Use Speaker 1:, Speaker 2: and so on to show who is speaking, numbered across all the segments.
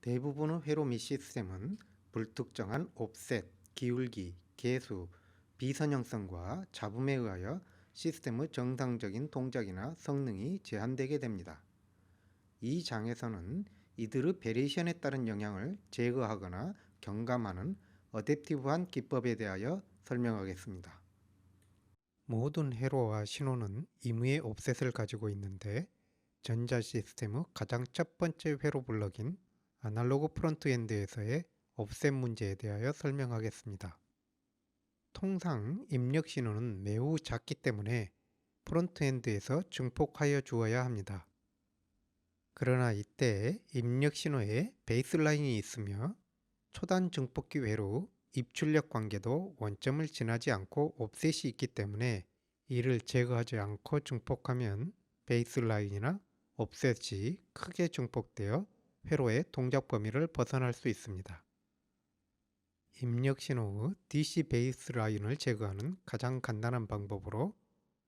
Speaker 1: 대부분의 회로 및 시스템은 불특정한 옵셋, 기울기, 계수, 비선형성과 잡음에 의하여 시스템의 정상적인 동작이나 성능이 제한되게 됩니다. 이 장에서는 이들의 베리에이션에 따른 영향을 제거하거나 경감하는 어댑티브한 기법에 대하여 설명하겠습니다. 모든 회로와 신호는 임의의 옵셋을 가지고 있는데 전자 시스템의 가장 첫 번째 회로 블럭인 아날로그 프론트엔드에서의 옵셋 문제에 대하여 설명하겠습니다. 통상 입력 신호는 매우 작기 때문에 프론트엔드에서 증폭하여 주어야 합니다. 그러나 이때 입력 신호에 베이스라인이 있으며 초단 증폭기 외로 입출력 관계도 원점을 지나지 않고 옵셋이 있기 때문에 이를 제거하지 않고 증폭하면 베이스라인이나 옵셋이 크게 증폭되어 회로의 동작 범위를 벗어날 수 있습니다. 입력 신호의 DC 베이스라인을 제거하는 가장 간단한 방법으로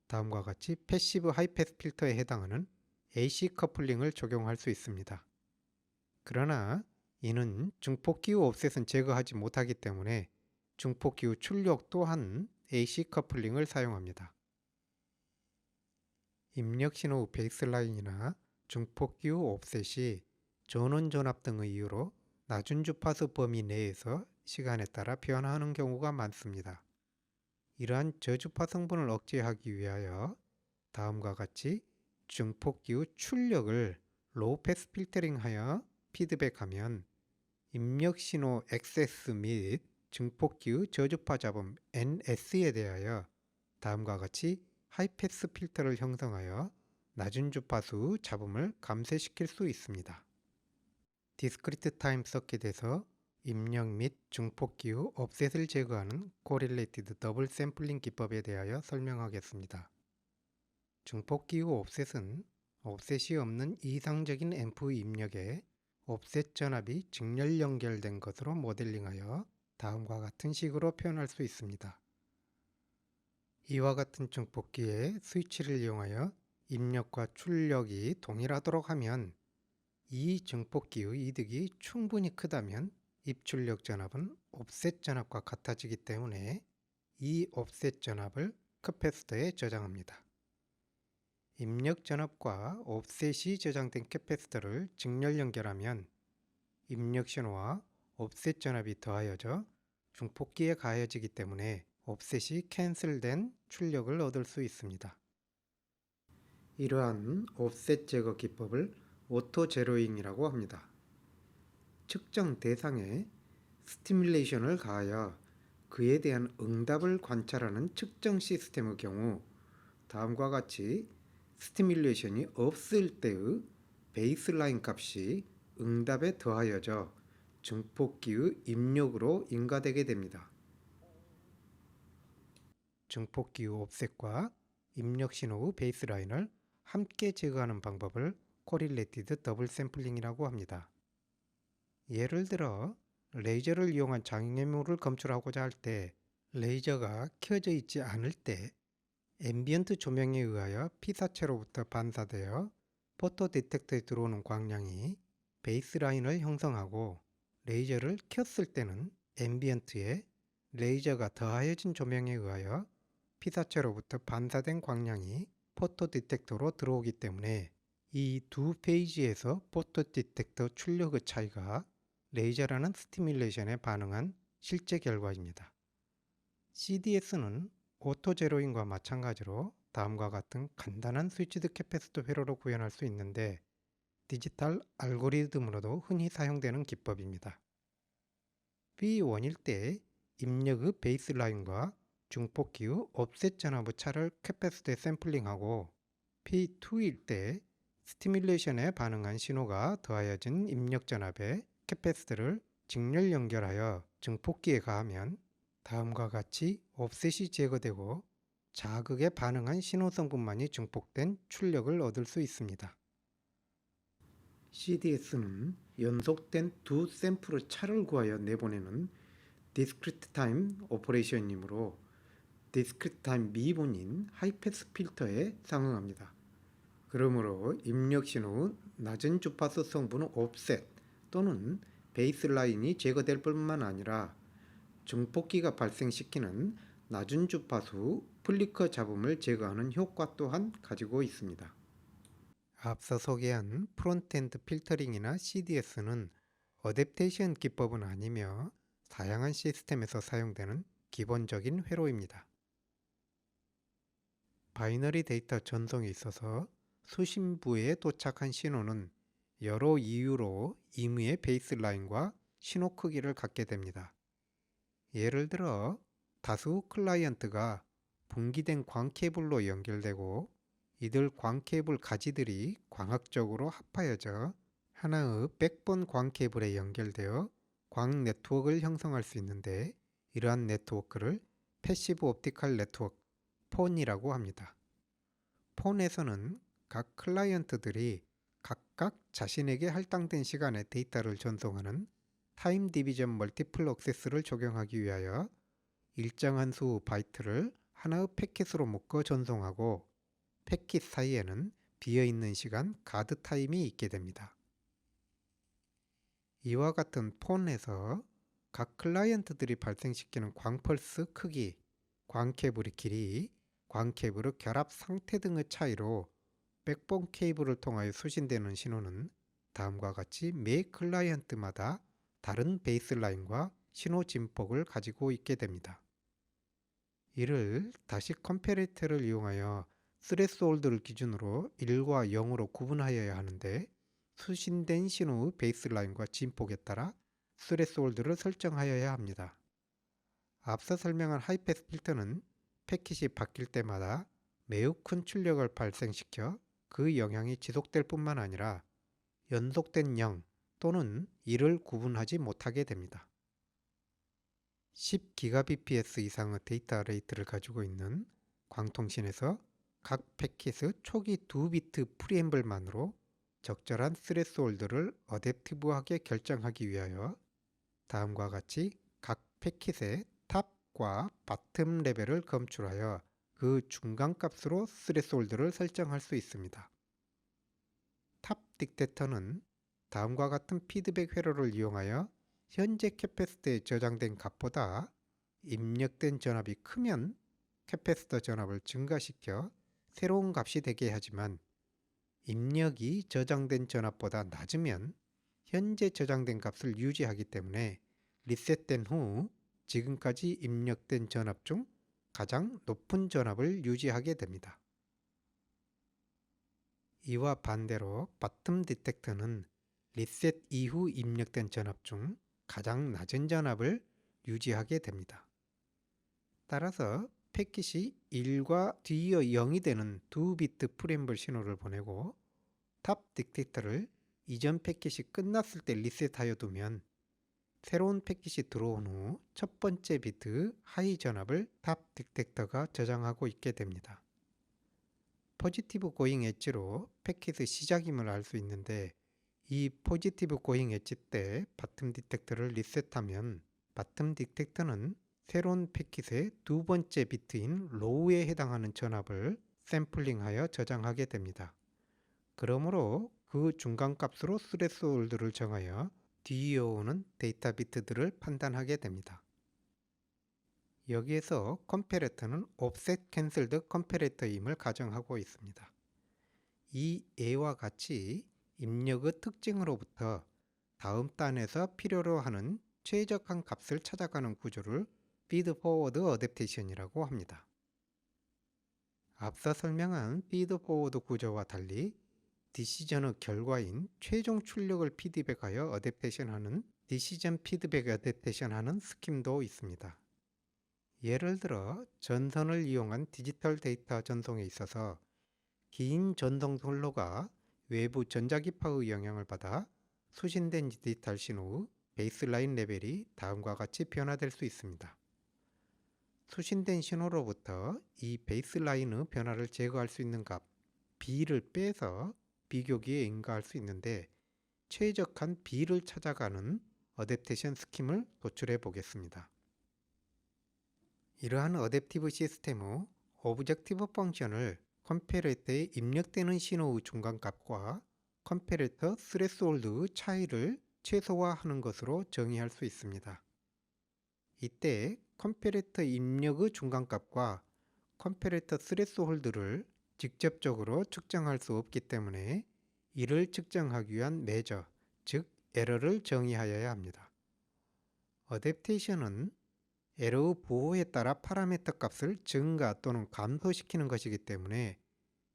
Speaker 1: 다음과 같이 패시브 하이패스 필터에 해당하는 AC 커플링을 적용할 수 있습니다. 그러나 이는 증폭기후 옵셋은 제거하지 못하기 때문에 증폭기후 출력 또한 AC 커플링을 사용합니다. 입력 신호의 베이스라인이나 증폭기후 옵셋이 전원 전압 등의 이유로 낮은 주파수 범위 내에서 시간에 따라 변화하는 경우가 많습니다. 이러한 저주파 성분을 억제하기 위하여 다음과 같이 증폭기후 출력을 로우 패스 필터링하여 피드백하면 입력 신호 액세스 및 증폭기의 저주파 잡음 NS에 대하여 다음과 같이 하이패스 필터를 형성하여 낮은 주파수 잡음을 감쇄시킬 수 있습니다. 디스크리트 타임 서킷에서 입력 및 증폭기의 옵셋을 제거하는 코릴레이티드 더블 샘플링 기법에 대하여 설명하겠습니다. 증폭기의 옵셋은 옵셋이 없는 이상적인 앰프 입력에 옵셋 전압이 직렬 연결된 것으로 모델링하여 다음과 같은 식으로 표현할 수 있습니다. 이와 같은 증폭기에 스위치를 이용하여 입력과 출력이 동일하도록 하면 이 증폭기의 이득이 충분히 크다면 입출력 전압은 옵셋 전압과 같아지기 때문에 이 옵셋 전압을 캐패시터에 저장합니다. 입력 전압과 옵셋이 저장된 캐패시터를 직렬 연결하면 입력 신호와 옵셋 전압이 더하여져 증폭기에 가해지기 때문에 옵셋이 캔슬된 출력을 얻을 수 있습니다. 이러한 옵셋 제거 기법을 오토 제로잉이라고 합니다. 측정 대상에 스티뮬레이션을 가하여 그에 대한 응답을 관찰하는 측정 시스템의 경우 다음과 같이 스티뮬레이션이 없을 때의 베이스라인 값이 응답에 더하여져 증폭기의 입력으로 인가되게 됩니다. 증폭기의 옵셋과 입력 신호의 베이스라인을 함께 제거하는 방법을 코릴레이티드 더블 샘플링이라고 합니다. 예를 들어 레이저를 이용한 장애물을 검출하고자 할 때 레이저가 켜져 있지 않을 때 앰비언트 조명에 의하여 피사체로부터 반사되어 포토 디텍터에 들어오는 광량이 베이스라인을 형성하고 레이저를 켰을 때는 앰비언트에 레이저가 더하여진 조명에 의하여 피사체로부터 반사된 광량이 포토 디텍터로 들어오기 때문에 이 두 페이지에서 포토 디텍터 출력의 차이가 레이저라는 스티뮬레이션에 반응한 실제 결과입니다. CDS는 오토 제로잉과 마찬가지로 다음과 같은 간단한 스위치드 캐패시터 회로로 구현할 수 있는데 디지털 알고리즘으로도 흔히 사용되는 기법입니다. B1일 때 입력의 베이스라인과 증폭기의 옵셋 전압의 차를 캐패시터에 샘플링하고 P2일 때 스티뮬레이션에 반응한 신호가 더하여진 입력 전압에 캐패시터를 직렬 연결하여 증폭기에 가하면 다음과 같이 옵셋이 제거되고 자극에 반응한 신호 성분만이 증폭된 출력을 얻을 수 있습니다. CDS는 연속된 두 샘플의 차를 구하여 내보내는 디스크리트 타임 오퍼레이션이므로 디스크리트 타임 미분인 하이패스 필터에 상응합니다. 그러므로 입력 신호의 낮은 주파수 성분의 옵셋 또는 베이스라인이 제거될 뿐만 아니라 증폭기가 발생시키는 낮은 주파수 플리커 잡음을 제거하는 효과 또한 가지고 있습니다. 앞서 소개한 프론트엔드 필터링이나 CDS는 어댑테이션 기법은 아니며 다양한 시스템에서 사용되는 기본적인 회로입니다. 바이너리 데이터 전송에 있어서 수신부에 도착한 신호는 여러 이유로 임의의 베이스라인과 신호 크기를 갖게 됩니다. 예를 들어 다수 클라이언트가 분기된 광 케이블로 연결되고 이들 광 케이블 가지들이 광학적으로 합하여져 하나의 백본 광 케이블에 연결되어 광 네트워크를 형성할 수 있는데 이러한 네트워크를 패시브 옵티컬 네트워크 폰이라고 합니다. 폰에서는 각 클라이언트들이 각각 자신에게 할당된 시간에 데이터를 전송하는 타임 디비전 멀티플 액세스를 적용하기 위하여 일정한 수 바이트를 하나의 패킷으로 묶어 전송하고 패킷 사이에는 비어있는 시간 가드 타임이 있게 됩니다. 이와 같은 폰에서 각 클라이언트들이 발생시키는 광펄스 크기, 광케이블의 길이, 광케이블의 결합 상태 등의 차이로 백본 케이블을 통하여 수신되는 신호는 다음과 같이 매 클라이언트마다 다른 베이스라인과 신호 진폭을 가지고 있게 됩니다. 이를 다시 컴패레이터를 이용하여 스레스홀드를 기준으로 1과 0으로 구분하여야 하는데 수신된 신호의 베이스라인과 진폭에 따라 스레스홀드를 설정하여야 합니다. 앞서 설명한 하이패스 필터는 패킷이 바뀔 때마다 매우 큰 출력을 발생시켜 그 영향이 지속될 뿐만 아니라 연속된 0 또는 1을 구분하지 못하게 됩니다. 10GBps 이상의 데이터 레이트를 가지고 있는 광통신에서 각 패킷의 초기 2비트 프리앰블만으로 적절한 스레스홀드를 어댑티브하게 결정하기 위하여 다음과 같이 각 패킷의 탑과 바텀 레벨을 검출하여 그 중간값으로 스레스홀드를 설정할 수 있습니다. 탑 딕텍터는 다음과 같은 피드백 회로를 이용하여 현재 캐패시터에 저장된 값보다 입력된 전압이 크면 캐패시터 전압을 증가시켜 새로운 값이 되게 하지만 입력이 저장된 전압보다 낮으면 현재 저장된 값을 유지하기 때문에 리셋된 후 지금까지 입력된 전압 중 가장 높은 전압을 유지하게 됩니다. 이와 반대로 바텀 디텍터는 리셋 이후 입력된 전압 중 가장 낮은 전압을 유지하게 됩니다. 따라서 패킷이 1과 뒤이어 0이 되는 2비트 프리앰블 신호를 보내고 탑 딕텍터를 이전 패킷이 끝났을 때 리셋하여 두면 새로운 패킷이 들어온 후 첫 번째 비트 하이 전압을 탑 딕텍터가 저장하고 있게 됩니다. 포지티브 고잉 엣지로 패킷의 시작임을 알 수 있는데 이 포지티브 고잉 엣지 때 바텀 디텍터를 리셋하면 바텀 디텍터는 새로운 패킷의 두 번째 비트인 로우에 해당하는 전압을 샘플링하여 저장하게 됩니다. 그러므로 그 중간값으로 스레스홀드를 정하여 뒤이어오는 데이터 비트들을 판단하게 됩니다. 여기에서 컴패레터는 옵셋 캔슬드 컴패레터임을 가정하고 있습니다. 이 예와 같이 입력의 특징으로부터 다음 단에서 필요로 하는 최적한 값을 찾아가는 구조를 피드 포워드 어댑테이션이라고 합니다. 앞서 설명한 피드 포워드 구조와 달리 디시전의 결과인 최종 출력을 피드백하여 어댑테이션하는 디시전 피드백 어댑테이션하는 스킴도 있습니다. 예를 들어 전선을 이용한 디지털 데이터 전송에 있어서 긴 전송 선로가 외부 전자기파의 영향을 받아 수신된 디지털 신호의 베이스라인 레벨이 다음과 같이 변화될 수 있습니다. 수신된 신호로부터 이 베이스라인의 변화를 제거할 수 있는 값 B를 빼서 비교기에 인가할 수 있는데 최적한 B를 찾아가는 어댑테이션 스킴을 도출해 보겠습니다. 이러한 어댑티브 시스템의 오브젝티브 펑션을 컴패레이터에 입력되는 신호의 중간값과 컴패레이터 스레스홀드의 차이를 최소화하는 것으로 정의할 수 있습니다. 이때 컴패레터 입력의 중간값과 컴패레터 스레스홀드를 직접적으로 측정할 수 없기 때문에 이를 측정하기 위한 메저, 즉 에러를 정의하여야 합니다. 어댑테이션은 에러의 부호에 따라 파라미터 값을 증가 또는 감소시키는 것이기 때문에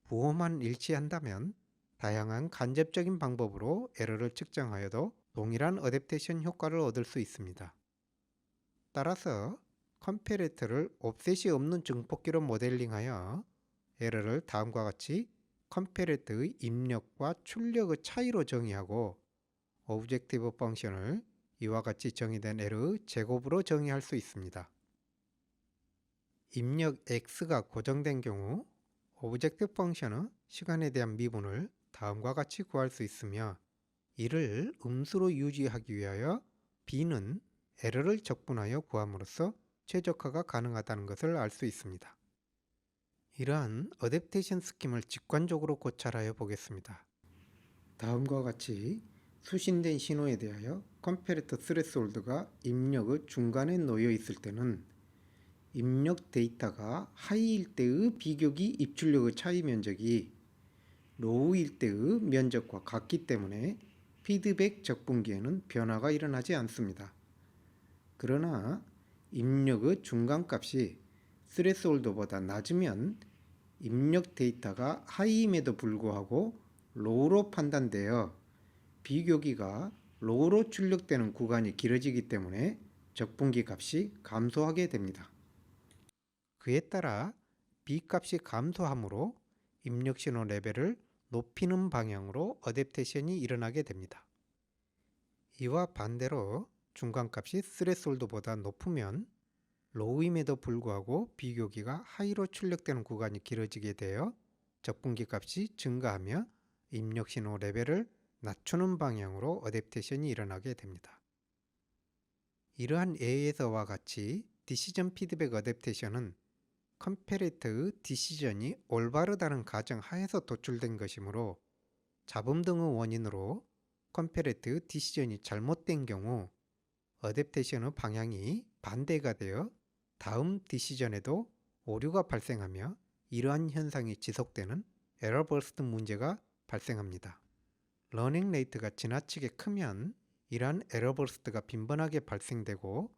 Speaker 1: 부호만 일치한다면 다양한 간접적인 방법으로 에러를 측정하여도 동일한 어댑테이션 효과를 얻을 수 있습니다. 따라서 컴패레터를 옵셋이 없는 증폭기로 모델링하여 에러를 다음과 같이 컴패레터의 입력과 출력의 차이로 정의하고 오브젝티브 펑션을 이와 같이 정의된 에러의 제곱으로 정의할 수 있습니다. 입력 x가 고정된 경우 오브젝티브 펑션의 시간에 대한 미분을 다음과 같이 구할 수 있으며 이를 음수로 유지하기 위하여 b는 에러를 적분하여 구함으로써 최적화가 가능하다는 것을 알 수 있습니다. 이러한 어댑테이션 스킴을 직관적으로 고찰하여 보겠습니다. 다음과 같이 수신된 신호에 대하여 컴패레터 스레스홀드가 입력의 중간에 놓여 있을 때는 입력 데이터가 하이일 때의 비교기 입출력의 차이 면적이 로우일 때의 면적과 같기 때문에 피드백 적분기에는 변화가 일어나지 않습니다. 그러나 입력의 중간값이 스레스홀드보다 낮으면 입력 데이터가 하이임에도 불구하고 로우로 판단되어 비교기가 로우로 출력되는 구간이 길어지기 때문에 적분기 값이 감소하게 됩니다. 그에 따라 B 값이 감소하므로 입력 신호 레벨을 높이는 방향으로 어댑테이션이 일어나게 됩니다. 이와 반대로 중간값이 스레스홀드보다 높으면 로우임에도 불구하고 비교기가 하이로 출력되는 구간이 길어지게 되어 적분기 값이 증가하며 입력 신호 레벨을 낮추는 방향으로 어댑테이션이 일어나게 됩니다. 이러한 예에서와 같이 디시전 피드백 어댑테이션은 컴패레터의 디시전이 올바르다는 가정 하에서 도출된 것이므로 잡음 등의 원인으로 컴패레터의 디시전이 잘못된 경우 어댑테이션의 방향이 반대가 되어 다음 디시전에도 오류가 발생하며 이러한 현상이 지속되는 에러 버스트 문제가 발생합니다. 러닝 레이트가 지나치게 크면 이러한 에러 버스트가 빈번하게 발생되고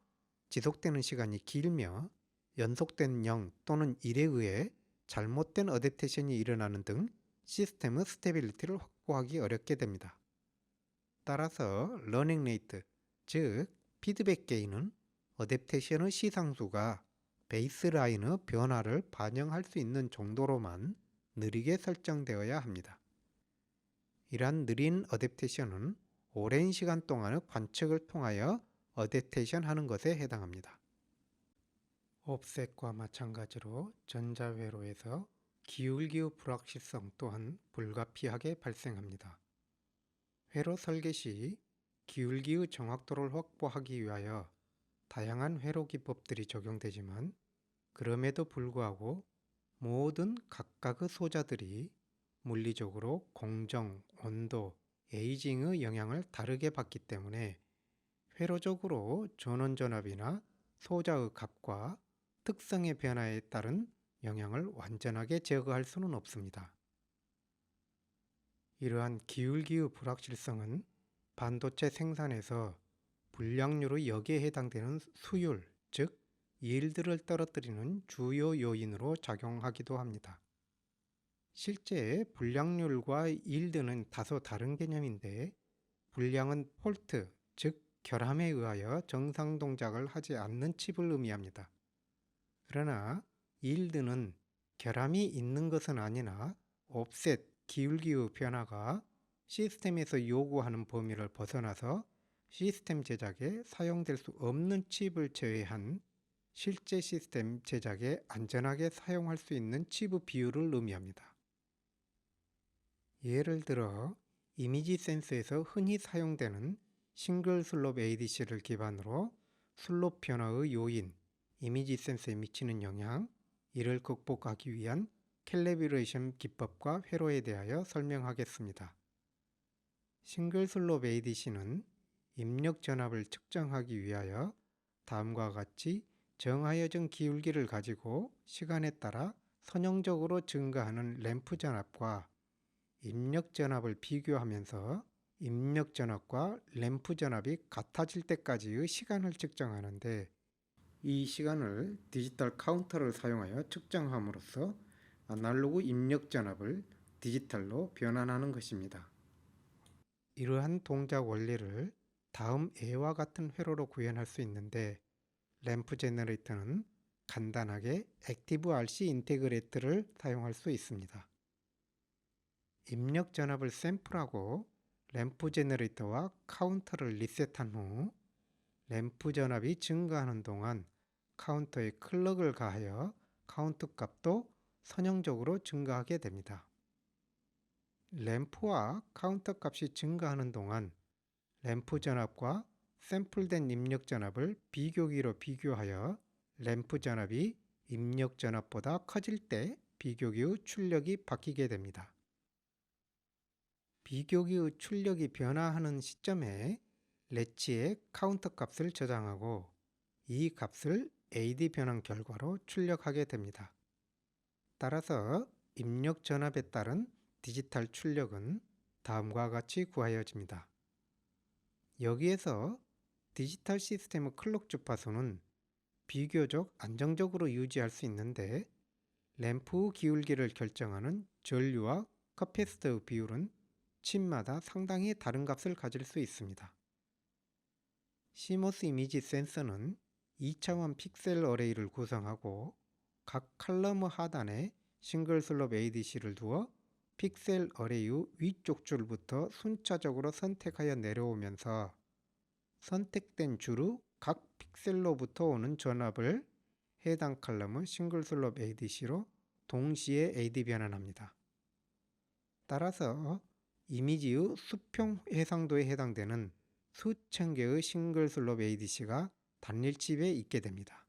Speaker 1: 지속되는 시간이 길며 연속된 0 또는 1에 의해 잘못된 어댑테이션이 일어나는 등 시스템의 스테빌리티를 확보하기 어렵게 됩니다. 따라서 러닝 레이트, 즉 피드백 게인은 어댑테이션의 시상수가 베이스라인의 변화를 반영할 수 있는 정도로만 느리게 설정되어야 합니다. 이러한 느린 어댑테이션은 오랜 시간 동안의 관측을 통하여 어댑테이션 하는 것에 해당합니다. 옵셋과 마찬가지로 전자회로에서 기울기의 불확실성 또한 불가피하게 발생합니다. 회로 설계 시 기울기의 정확도를 확보하기 위하여 다양한 회로 기법들이 적용되지만 그럼에도 불구하고 모든 각각의 소자들이 물리적으로 공정, 온도, 에이징의 영향을 다르게 받기 때문에 회로적으로 전원전압이나 소자의 값과 특성의 변화에 따른 영향을 완전하게 제거할 수는 없습니다. 이러한 기울기의 불확실성은 반도체 생산에서 불량률의 역에 해당되는 수율, 즉 yiel드를 떨어뜨리는 주요 요인으로 작용하기도 합니다. 실제 불량률과 yield는 다소 다른 개념인데 불량은 폴트, 즉 결함에 의하여 정상 동작을 하지 않는 칩을 의미합니다. 그러나 yield는 결함이 있는 것은 아니나 옵셋, 기울기의 변화가 시스템에서 요구하는 범위를 벗어나서 시스템 제작에 사용될 수 없는 칩을 제외한 실제 시스템 제작에 안전하게 사용할 수 있는 칩의 비율을 의미합니다. 예를 들어 이미지 센서에서 흔히 사용되는 싱글 슬롭 ADC를 기반으로 슬롭 변화의 요인, 이미지 센서에 미치는 영향, 이를 극복하기 위한 캘리브레이션 기법과 회로에 대하여 설명하겠습니다. 싱글 슬롭 ADC는 입력 전압을 측정하기 위하여 다음과 같이 정하여진 기울기를 가지고 시간에 따라 선형적으로 증가하는 램프 전압과 입력 전압을 비교하면서 입력 전압과 램프 전압이 같아질 때까지의 시간을 측정하는데, 이 시간을 디지털 카운터를 사용하여 측정함으로써 아날로그 입력 전압을 디지털로 변환하는 것입니다. 이러한 동작 원리를 다음 예와 같은 회로로 구현할 수 있는데, 램프 제너레이터는 간단하게 액티브 RC 인테그레이터를 사용할 수 있습니다. 입력 전압을 샘플하고 램프 제너레이터와 카운터를 리셋한 후 램프 전압이 증가하는 동안 카운터에 클럭을 가하여 카운트 값도 선형적으로 증가하게 됩니다. 램프와 카운터 값이 증가하는 동안 램프 전압과 샘플된 입력 전압을 비교기로 비교하여 램프 전압이 입력 전압보다 커질 때 비교기의 출력이 바뀌게 됩니다. 비교기의 출력이 변화하는 시점에 래치에 카운터 값을 저장하고 이 값을 AD 변환 결과로 출력하게 됩니다. 따라서 입력 전압에 따른 디지털 출력은 다음과 같이 구하여집니다. 여기에서 디지털 시스템의 클록 주파수는 비교적 안정적으로 유지할 수 있는데, 램프 기울기를 결정하는 전류와 커패시터의 비율은 칩마다 상당히 다른 값을 가질 수 있습니다. CMOS 이미지 센서는 2차원 픽셀 어레이를 구성하고 각 칼럼 하단에 싱글 슬롭 ADC를 두어 픽셀 어레이의 위쪽 줄부터 순차적으로 선택하여 내려오면서 선택된 줄의 각 픽셀로부터 오는 전압을 해당 칼럼의 싱글 슬롭 ADC로 동시에 AD 변환합니다. 따라서 이미지의 수평 해상도에 해당되는 수천 개의 싱글 슬롭 ADC가 단일 칩에 있게 됩니다.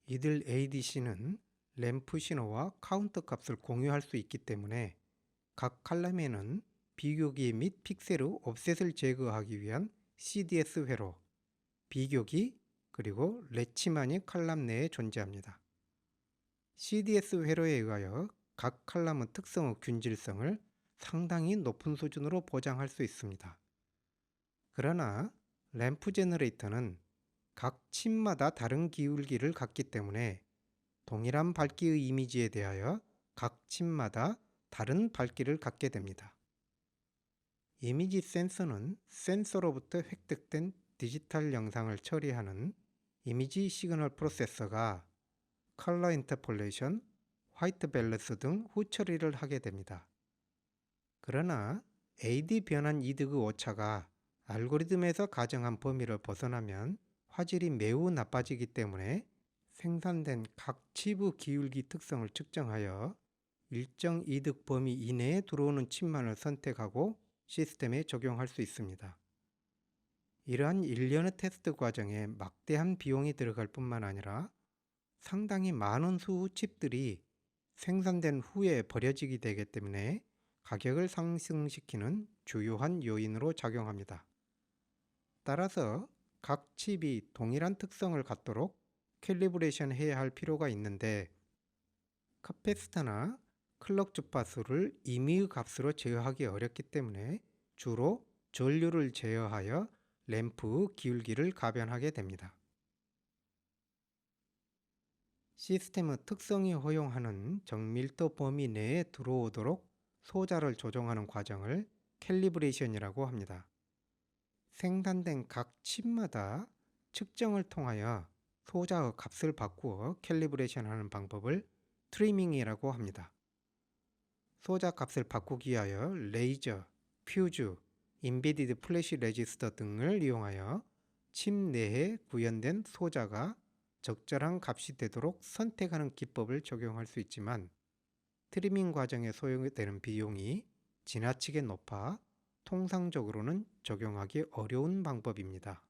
Speaker 1: 이들 ADC는 램프 신호와 카운터 값을 공유할 수 있기 때문에 각 칼럼에는 비교기 및 픽셀의 옵셋을 제거하기 위한 CDS 회로, 비교기, 그리고 래치만이 칼럼 내에 존재합니다. CDS 회로에 의하여 각 칼럼의 특성의 균질성을 상당히 높은 수준으로 보장할 수 있습니다. 그러나 램프 제너레이터는 각 칩마다 다른 기울기를 갖기 때문에 동일한 밝기의 이미지에 대하여 각 칩마다 다른 밝기를 갖게 됩니다. 이미지 센서는 센서로부터 획득된 디지털 영상을 처리하는 이미지 시그널 프로세서가 컬러 인터폴레이션, 화이트 밸런스 등 후처리를 하게 됩니다. 그러나 AD 변환 이득의 오차가 알고리즘에서 가정한 범위를 벗어나면 화질이 매우 나빠지기 때문에 생산된 각 칩의 기울기 특성을 측정하여 일정 이득 범위 이내에 들어오는 칩만을 선택하고 시스템에 적용할 수 있습니다. 이러한 일련의 테스트 과정에 막대한 비용이 들어갈 뿐만 아니라 상당히 많은 수의 칩들이 생산된 후에 버려지게 되기 때문에 가격을 상승시키는 주요한 요인으로 작용합니다. 따라서 각 칩이 동일한 특성을 갖도록 캘리브레이션 해야 할 필요가 있는데, 카패시터나 클럭 주파수를 임의의 값으로 제어하기 어렵기 때문에 주로 전류를 제어하여 램프의 기울기를 가변하게 됩니다. 시스템의 특성이 허용하는 정밀도 범위 내에 들어오도록 소자를 조정하는 과정을 캘리브레이션이라고 합니다. 생산된 각 칩마다 측정을 통하여 소자의 값을 바꾸어 캘리브레이션하는 방법을 트리밍이라고 합니다. 소자 값을 바꾸기 위하여 레이저, 퓨즈, 인베디드 플래시 레지스터 등을 이용하여 칩 내에 구현된 소자가 적절한 값이 되도록 선택하는 기법을 적용할 수 있지만, 트리밍 과정에 소요되는 비용이 지나치게 높아 통상적으로는 적용하기 어려운 방법입니다.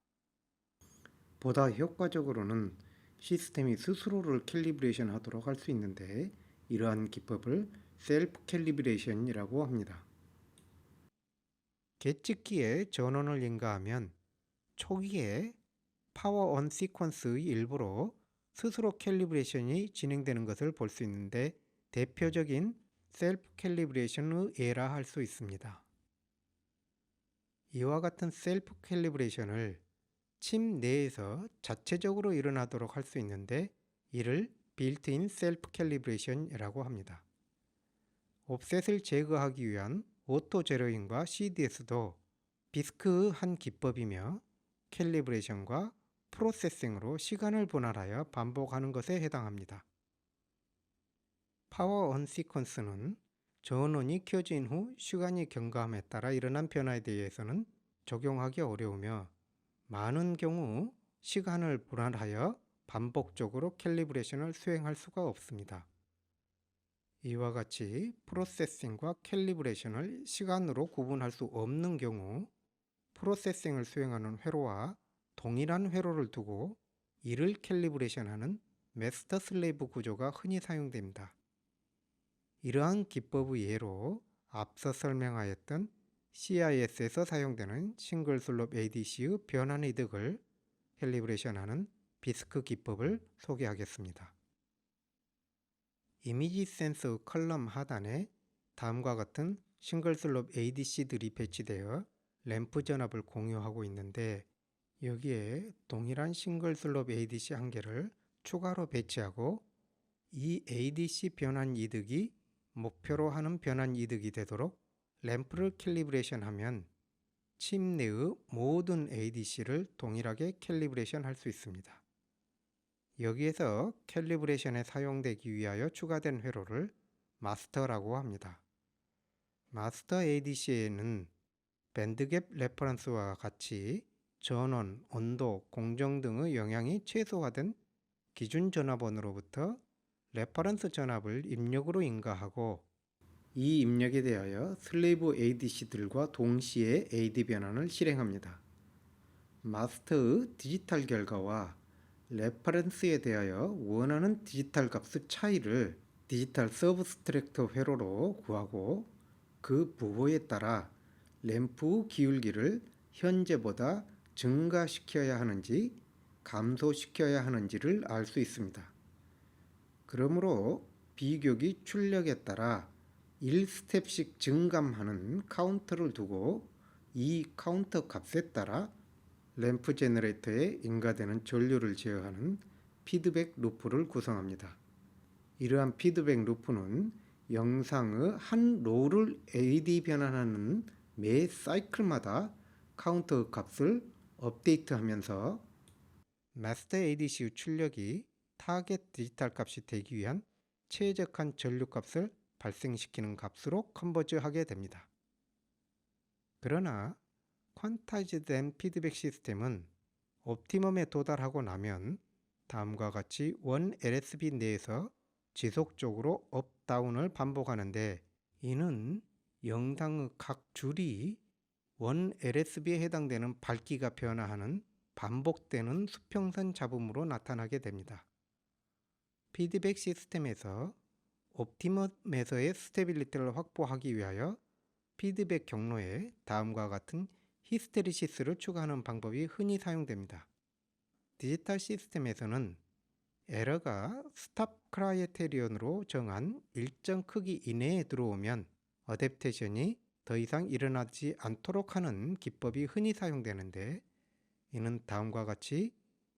Speaker 1: 보다 효과적으로는 시스템이 스스로를 캘리브레이션 하도록 할 수 있는데, 이러한 기법을 셀프 캘리브레이션이라고 합니다. 계측기에 전원을 인가하면 초기에 파워 온 시퀀스의 일부로 스스로 캘리브레이션이 진행되는 것을 볼 수 있는데 대표적인 셀프 캘리브레이션의 예라 할 수 있습니다. 이와 같은 셀프 캘리브레이션을 칩 내에서 자체적으로 일어나도록 할 수 있는데 이를 빌트인 셀프 캘리브레이션이라고 합니다. 옵셋을 제거하기 위한 오토 제로잉과 CDS도 비스크의 한 기법이며 캘리브레이션과 프로세싱으로 시간을 분할하여 반복하는 것에 해당합니다. 파워 온 시퀀스는 전원이 켜진 후 시간이 경과함에 따라 일어난 변화에 대해서는 적용하기 어려우며 많은 경우 시간을 분할하여 반복적으로 캘리브레이션을 수행할 수가 없습니다. 이와 같이 프로세싱과 캘리브레이션을 시간으로 구분할 수 없는 경우 프로세싱을 수행하는 회로와 동일한 회로를 두고 이를 캘리브레이션하는 마스터 슬레이브 구조가 흔히 사용됩니다. 이러한 기법의 예로 앞서 설명하였던 CIS에서 사용되는 싱글 슬롭 ADC의 변환 이득을 캘리브레이션하는 비스크 기법을 소개하겠습니다. 이미지 센서 컬럼 하단에 다음과 같은 싱글 슬롭 ADC들이 배치되어 램프 전압을 공유하고 있는데 여기에 동일한 싱글 슬롭 ADC 한 개를 추가로 배치하고 이 ADC 변환 이득이 목표로 하는 변환 이득이 되도록 램프를 캘리브레이션 하면 칩 내의 모든 ADC를 동일하게 캘리브레이션 할 수 있습니다. 여기에서 캘리브레이션에 사용되기 위하여 추가된 회로를 마스터라고 합니다. 마스터 ADC에는 밴드갭 레퍼런스와 같이 전원, 온도, 공정 등의 영향이 최소화된 기준 전압원으로부터 레퍼런스 전압을 입력으로 인가하고 이 입력에 대하여 슬레이브 ADC들과 동시에 AD 변환을 실행합니다. 마스터의 디지털 결과와 레퍼런스에 대하여 원하는 디지털 값의 차이를 디지털 서브스트랙터 회로로 구하고 그 부호에 따라 램프 기울기를 현재보다 증가시켜야 하는지 감소시켜야 하는지를 알 수 있습니다. 그러므로 비교기 출력에 따라 1스텝씩 증감하는 카운터를 두고 이 카운터 값에 따라 램프 제너레이터에 인가되는 전류를 제어하는 피드백 루프를 구성합니다. 이러한 피드백 루프는 영상의 한 로를 AD 변환하는 매 사이클마다 카운터 값을 업데이트하면서 마스터 ADC의 출력이 타겟 디지털 값이 되기 위한 최적한 전류 값을 발생시키는 값으로 컨버즈하게 됩니다. 그러나 퀀타이즈된 피드백 시스템은 옵티멈에 도달하고 나면 다음과 같이 원 LSB 내에서 지속적으로 업다운을 반복하는데 이는 영상의 각 줄이 원 LSB에 해당되는 밝기가 변화하는 반복되는 수평선 잡음으로 나타나게 됩니다. 피드백 시스템에서 옵티멈에서의 스테빌리티를 확보하기 위하여 피드백 경로에 다음과 같은 히스테리시스를 추가하는 방법이 흔히 사용됩니다. 디지털 시스템에서는 에러가 스탑 크라이테리온으로 정한 일정 크기 이내에 들어오면 어댑테이션이 더 이상 일어나지 않도록 하는 기법이 흔히 사용되는데 이는 다음과 같이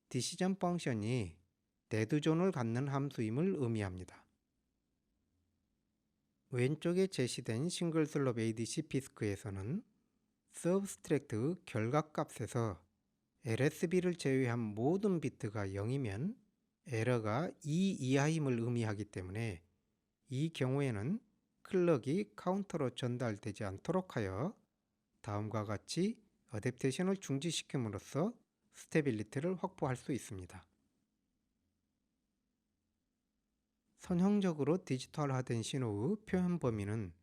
Speaker 1: 디시전 펑션이 데드존을 갖는 함수임을 의미합니다. 왼쪽에 제시된 싱글 슬롭 ADC 비스크에서는 서브스트랙트 결과값에서 LSB를 제외한 모든 비트가 0이면 에러가 2 이하임을 의미하기 때문에 이 경우에는 클럭이 카운터로 전달되지 않도록 하여 다음과 같이 어댑테이션을 중지시킴으로써 스테빌리티를 확보할 수 있습니다. 선형적으로 디지털화된 신호의 표현 범위는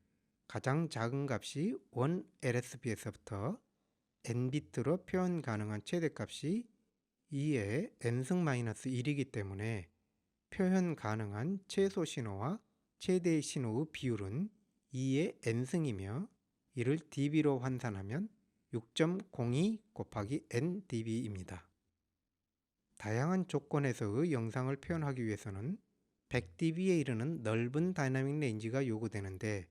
Speaker 1: 가장 작은 값이 1 LSB에서부터 n비트로 표현 가능한 최대값이 2의 n-1이기 때문에 표현 가능한 최소 신호와 최대의 신호의 비율은 2의 n승이며 이를 dB로 환산하면 6.02 곱하기 NdB입니다. 다양한 조건에서의 영상을 표현하기 위해서는 100dB에 이르는 넓은 다이나믹 레인지가 요구되는데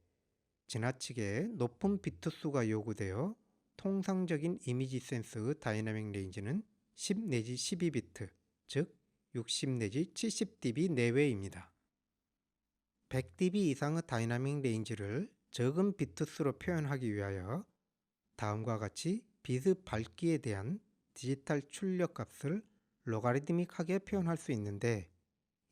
Speaker 1: 지나치게 높은 비트 수가 요구되어 통상적인 이미지 센서의 다이나믹 레인지는 10 내지 12비트, 즉 60 내지 70dB 내외입니다. 100dB 이상의 다이나믹 레인지를 적은 비트 수로 표현하기 위하여 다음과 같이 빛의 밝기에 대한 디지털 출력 값을 로가리드믹하게 표현할 수 있는데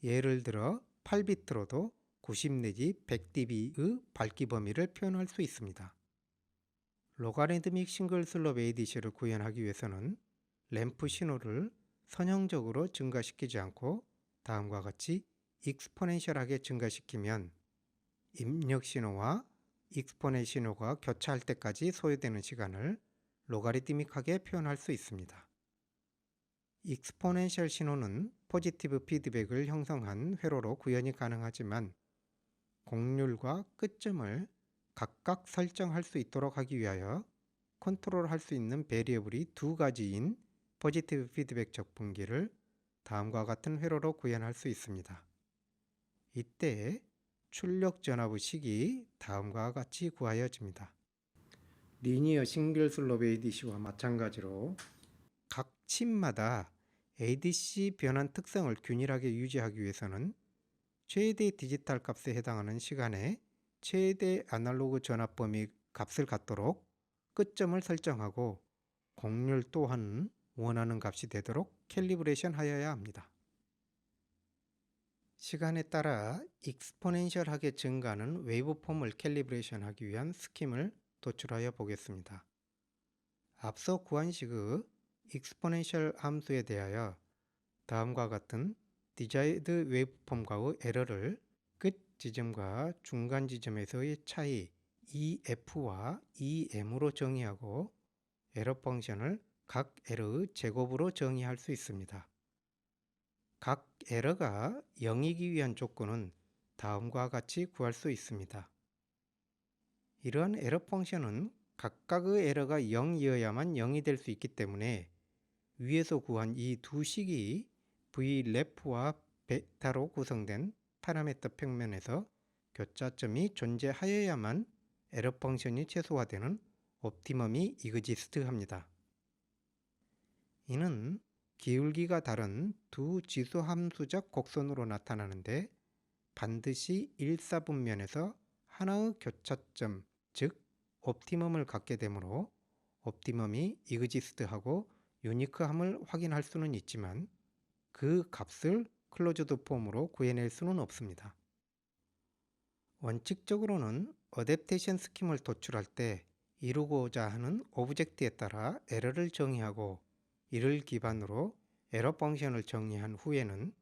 Speaker 1: 예를 들어 8비트로도 90 내지 100dB의 밝기 범위를 표현할 수 있습니다. 로가리드믹 싱글 슬롭 ADC를 구현하기 위해서는 램프 신호를 선형적으로 증가시키지 않고 다음과 같이 익스포넨셜하게 증가시키면 입력 신호와 익스포넨 신호가 교차할 때까지 소요되는 시간을 로가리드믹하게 표현할 수 있습니다. 익스포넨셜 신호는 포지티브 피드백을 형성한 회로로 구현이 가능하지만 곡률과 끝점을 각각 설정할 수 있도록 하기 위하여 컨트롤할 수 있는 베리어블이 두 가지인 포지티브 피드백 적분기를 다음과 같은 회로로 구현할 수 있습니다. 이때 출력 전압의 식이 다음과 같이 구하여집니다. 리니어 싱글 슬롭 ADC와 마찬가지로 각 칩마다 ADC 변환 특성을 균일하게 유지하기 위해서는 최대 디지털 값에 해당하는 시간에 최대 아날로그 전압 범위 값을 갖도록 끝점을 설정하고 곡률 또한 원하는 값이 되도록 캘리브레이션 하여야 합니다. 시간에 따라 익스포넨셜하게 증가하는 웨이브폼을 캘리브레이션 하기 위한 스킴을 도출하여 보겠습니다. 앞서 구한 식의 익스포넨셜 함수에 대하여 다음과 같은 디자이드 웨이브폼과의 에러를 끝 지점과 중간 지점에서의 차이 EF와 EM으로 정의하고 에러 펑션을 각 에러의 제곱으로 정의할 수 있습니다. 각 에러가 0이기 위한 조건은 다음과 같이 구할 수 있습니다. 이러한 에러 펑션은 각각의 에러가 0이어야만 0이 될 수 있기 때문에 위에서 구한 이 두 식이 V레프와 베타로 구성된 파라미터 평면에서 교차점이 존재하여야만 에러 펑션이 최소화되는 옵티멈이 이그지스트합니다. 이는 기울기가 다른 두 지수 함수적 곡선으로 나타나는데 반드시 일사분면에서 하나의 교차점, 즉 옵티멈을 갖게 되므로 옵티멈이 이그지스트하고 유니크함을 확인할 수는 있지만 그 값을 클로즈드 폼으로 구해낼 수는 없습니다. 원칙적으로는 어댑테이션 스킴을 도출할 때 이루고자 하는 오브젝트에 따라 에러를 정의하고 이를 기반으로 에러 펑션을 정의한 후에는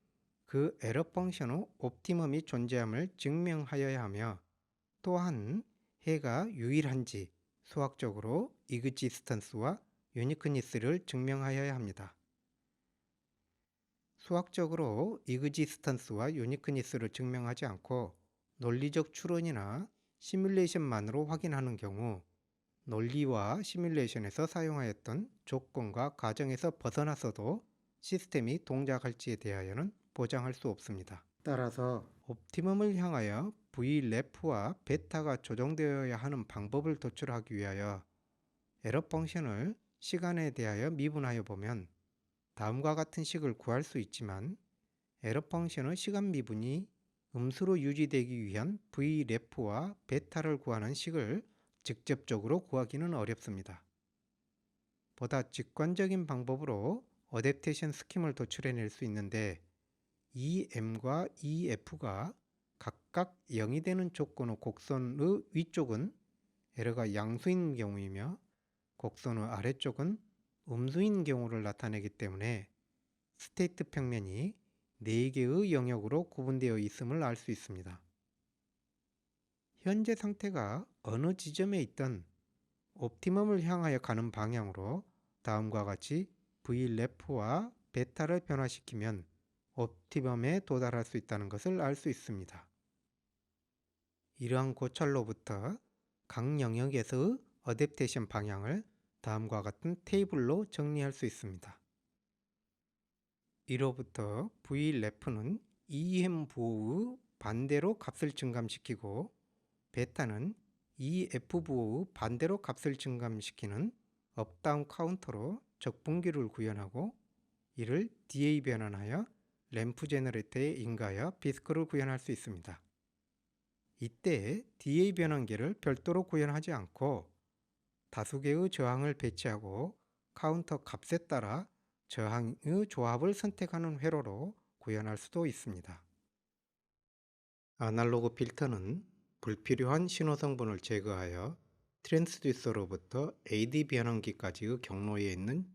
Speaker 1: 그 에러 펑션의 옵티멈이 존재함을 증명하여야 하며 또한 해가 유일한지 수학적으로 이그지스턴스와 유니크니스를 증명하여야 합니다. 수학적으로 이그지스턴스와 유니크니스를 증명하지 않고 논리적 추론이나 시뮬레이션만으로 확인하는 경우 논리와 시뮬레이션에서 사용하였던 조건과 가정에서 벗어나서도 시스템이 동작할지에 대하여는 보장할 수 없습니다. 따라서 옵티멈을 향하여 V레프와 베타가 조정되어야 하는 방법을 도출하기 위하여 에러 펑션을 시간에 대하여 미분하여 보면 다음과 같은 식을 구할 수 있지만 에러 펑션의 시간 미분이 음수로 유지되기 위한 V레프와 베타를 구하는 식을 직접적으로 구하기는 어렵습니다. 보다 직관적인 방법으로 어댑테이션 스킴을 도출해낼 수 있는데 EM과 EF가 각각 0이 되는 조건의 곡선의 위쪽은 에러가 양수인 경우이며 곡선의 아래쪽은 음수인 경우를 나타내기 때문에 스테이트 평면이 4개의 영역으로 구분되어 있음을 알 수 있습니다. 현재 상태가 어느 지점에 있든 옵티멈을 향하여 가는 방향으로 다음과 같이 V레프와 베타를 변화시키면 옵티멈에 도달할 수 있다는 것을 알 수 있습니다. 이러한 고찰로부터 각 영역에서의 어댑테이션 방향을 다음과 같은 테이블로 정리할 수 있습니다. 1호부터 Vref는 EMV의 반대로 값을 증감시키고 베타는 EFV의 반대로 값을 증감시키는 업다운 카운터로 적분기를 구현하고 이를 DA 변환하여 램프 제너레이터에 인가하여 비스크를 구현할 수 있습니다. 이때 DA 변환기를 별도로 구현하지 않고 다수 개의 저항을 배치하고 카운터 값에 따라 저항의 조합을 선택하는 회로로 구현할 수도 있습니다. 아날로그 필터는 불필요한 신호 성분을 제거하여 트랜스듀서로부터 AD 변환기까지의 경로에 있는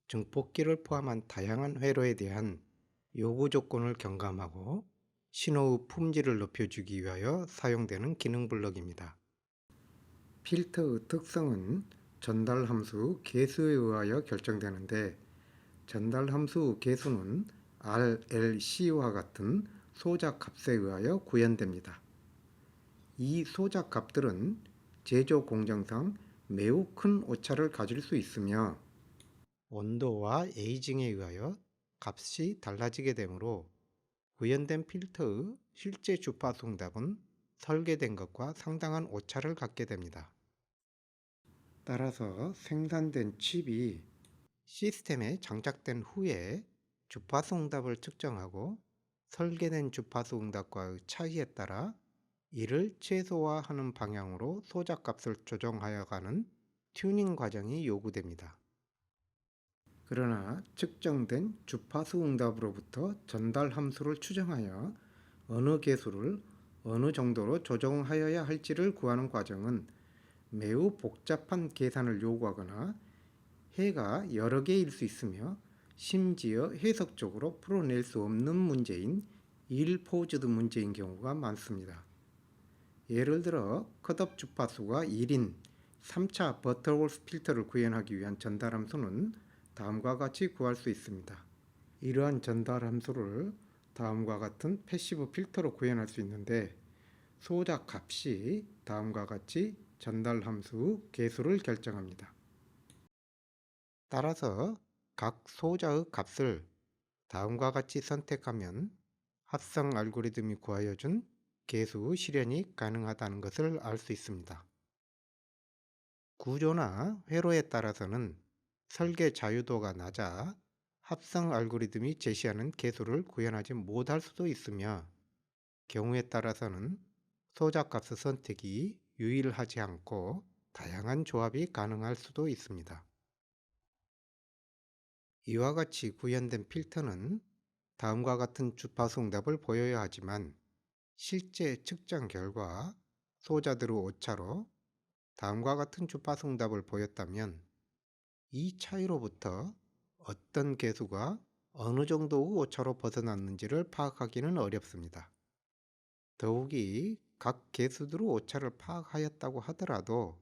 Speaker 1: 증폭기를 포함한 다양한 회로에 대한 요구 조건을 경감하고 신호의 품질을 높여주기 위하여 사용되는 기능 블럭입니다. 필터의 특성은 전달 함수 개수에 의하여 결정되는데 전달 함수 개수는 RLC와 같은 소자 값에 의하여 구현됩니다. 이 소자 값들은 제조 공정상 매우 큰 오차를 가질 수 있으며 온도와 에이징에 의하여 값이 달라지게 되므로 구현된 필터의 실제 주파수 응답은 설계된 것과 상당한 오차를 갖게 됩니다. 따라서 생산된 칩이 시스템에 장착된 후에 주파수 응답을 측정하고 설계된 주파수 응답과의 차이에 따라 이를 최소화하는 방향으로 소자값을 조정하여 가는 튜닝 과정이 요구됩니다. 그러나 측정된 주파수 응답으로부터 전달 함수를 추정하여 어느 개수를 어느 정도로 조정하여야 할지를 구하는 과정은 매우 복잡한 계산을 요구하거나 해가 여러 개일 수 있으며 심지어 해석적으로 풀어낼 수 없는 문제인 일포즈드 문제인 경우가 많습니다. 예를 들어 컷오프 주파수가 1인 3차 버터월스 필터를 구현하기 위한 전달 함수는 다음과 같이 구할 수 있습니다. 이러한 전달 함수를 다음과 같은 패시브 필터로 구현할 수 있는데 소자 값이 다음과 같이 전달 함수 개수를 결정합니다. 따라서 각 소자의 값을 다음과 같이 선택하면 합성 알고리즘이 구하여 준 개수 실현이 가능하다는 것을 알 수 있습니다. 구조나 회로에 따라서는 설계 자유도가 낮아 합성 알고리즘이 제시하는 개수를 구현하지 못할 수도 있으며 경우에 따라서는 소자값의 선택이 유일하지 않고 다양한 조합이 가능할 수도 있습니다. 이와 같이 구현된 필터는 다음과 같은 주파수 응답을 보여야 하지만 실제 측정 결과 소자들의 오차로 다음과 같은 주파수 응답을 보였다면 이 차이로부터 어떤 개수가 어느 정도의 오차로 벗어났는지를 파악하기는 어렵습니다. 더욱이 각 개수들의 오차를 파악하였다고 하더라도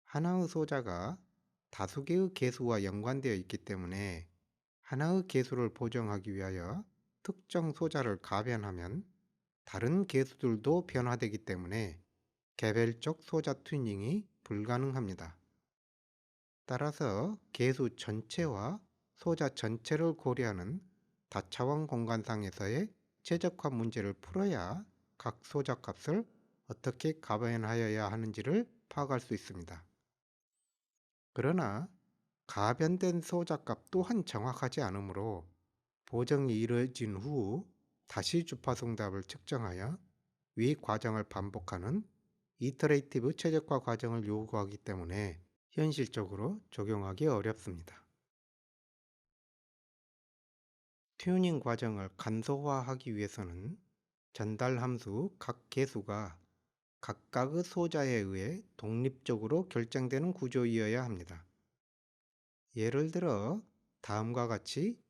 Speaker 1: 하나의 소자가 다수 개의 개수와 연관되어 있기 때문에 하나의 개수를 보정하기 위하여 특정 소자를 가변하면 다른 개수들도 변화되기 때문에 개별적 소자 튜닝이 불가능합니다. 따라서 개수 전체와 소자 전체를 고려하는 다차원 공간상에서의 최적화 문제를 풀어야 각 소자 값을 어떻게 가변하여야 하는지를 파악할 수 있습니다. 그러나 가변된 소자값 또한 정확하지 않으므로 보정이 이루어진 후 다시 주파수 응답을 측정하여 위 과정을 반복하는 이터레이티브 최적화 과정을 요구하기 때문에 현실적으로 적용하기 어렵습니다. 튜닝 과정을 간소화하기 위해서는 전달 함수 각 개수가 각각의 소자에 의해 독립적으로 결정되는 구조이어야 합니다. 예를 들어 다음과 같이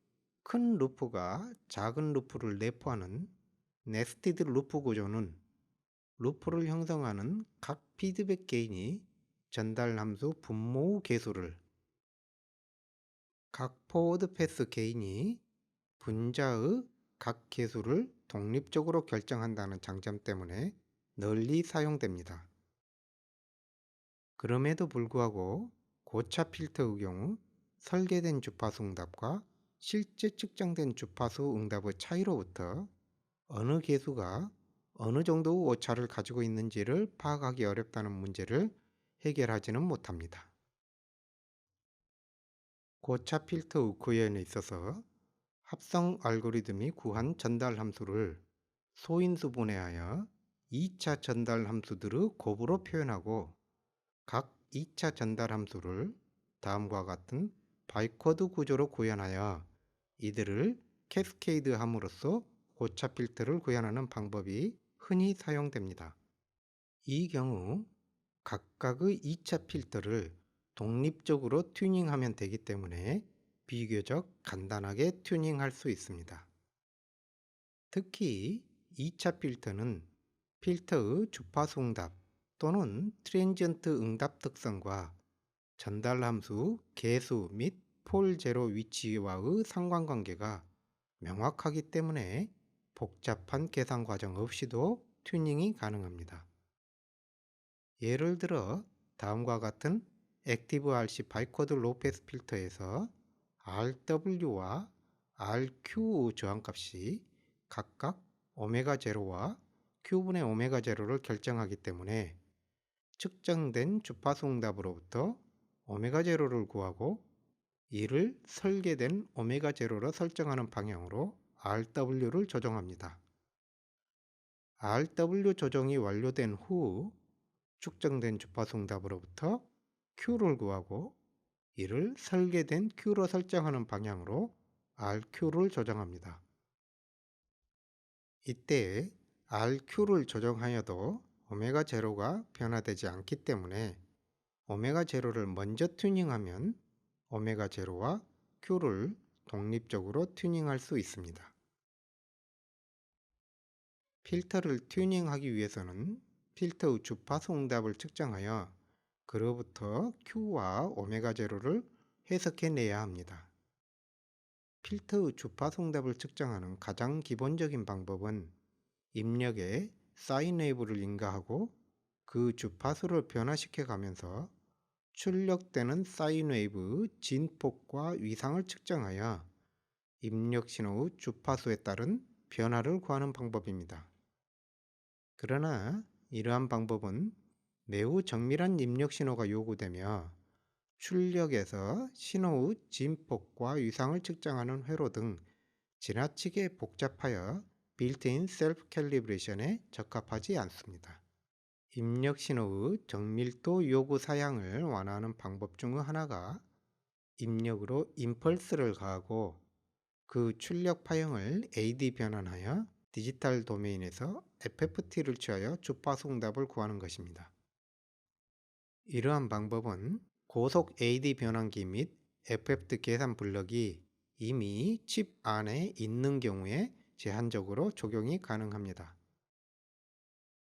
Speaker 1: 큰 루프가 작은 루프를 내포하는 네스티드 루프 구조는 루프를 형성하는 각 피드백 게인이 전달 함수 분모의 개수를 각 포워드 패스 게인이 분자의 각 개수를 독립적으로 결정한다는 장점 때문에 널리 사용됩니다. 그럼에도 불구하고 고차 필터의 경우 설계된 주파수 응답과 실제 측정된 주파수 응답의 차이로부터 어느 개수가 어느 정도의 오차를 가지고 있는지를 파악하기 어렵다는 문제를 해결하지는 못합니다. 고차 필터의 구현에 있어서 합성 알고리즘이 구한 전달 함수를 소인수 분해하여 2차 전달 함수들의 곱으로 표현하고 각 2차 전달 함수를 다음과 같은 바이코드 구조로 구현하여 이들을 캐스케이드 함으로써 고차 필터를 구현하는 방법이 흔히 사용됩니다. 이 경우 각각의 2차 필터를 독립적으로 튜닝하면 되기 때문에 비교적 간단하게 튜닝할 수 있습니다. 특히 2차 필터는 필터의 주파수 응답 또는 트랜지언트 응답 특성과 전달 함수 개수 및 폴 제로 위치와의 상관관계가 명확하기 때문에 복잡한 계산 과정 없이도 튜닝이 가능합니다. 예를 들어 다음과 같은 액티브 RC 바이코드 로패스 필터에서 RW와 RQ의 저항값이 각각 오메가 제로와 Q분의 오메가 제로를 결정하기 때문에 측정된 주파수 응답으로부터 오메가 제로를 구하고 이를 설계된 오메가 제로로 설정하는 방향으로 RW를 조정합니다. RW 조정이 완료된 후 측정된 주파수 응답으로부터 Q를 구하고 이를 설계된 Q로 설정하는 방향으로 RQ를 조정합니다. 이때 RQ를 조정하여도 오메가 제로가 변화되지 않기 때문에 오메가 제로를 먼저 튜닝하면 오메가 제로와 Q를 독립적으로 튜닝할 수 있습니다. 필터를 튜닝하기 위해서는 필터의 주파수 응답을 측정하여 그로부터 Q와 오메가 제로를 해석해내야 합니다. 필터의 주파수 응답을 측정하는 가장 기본적인 방법은 입력에 사인 웨이브를 인가하고 그 주파수를 변화시켜 가면서 출력되는 사인 웨이브의 진폭과 위상을 측정하여 입력 신호의 주파수에 따른 변화를 구하는 방법입니다. 그러나 이러한 방법은 매우 정밀한 입력 신호가 요구되며 출력에서 신호의 진폭과 위상을 측정하는 회로 등 지나치게 복잡하여 빌트인 셀프 캘리브레이션에 적합하지 않습니다. 입력 신호의 정밀도 요구 사양을 완화하는 방법 중 하나가 입력으로 임펄스를 가하고 그 출력 파형을 AD 변환하여 디지털 도메인에서 FFT를 취하여 주파수 응답을 구하는 것입니다. 이러한 방법은 고속 AD 변환기 및 FFT 계산 블럭이 이미 칩 안에 있는 경우에 제한적으로 적용이 가능합니다.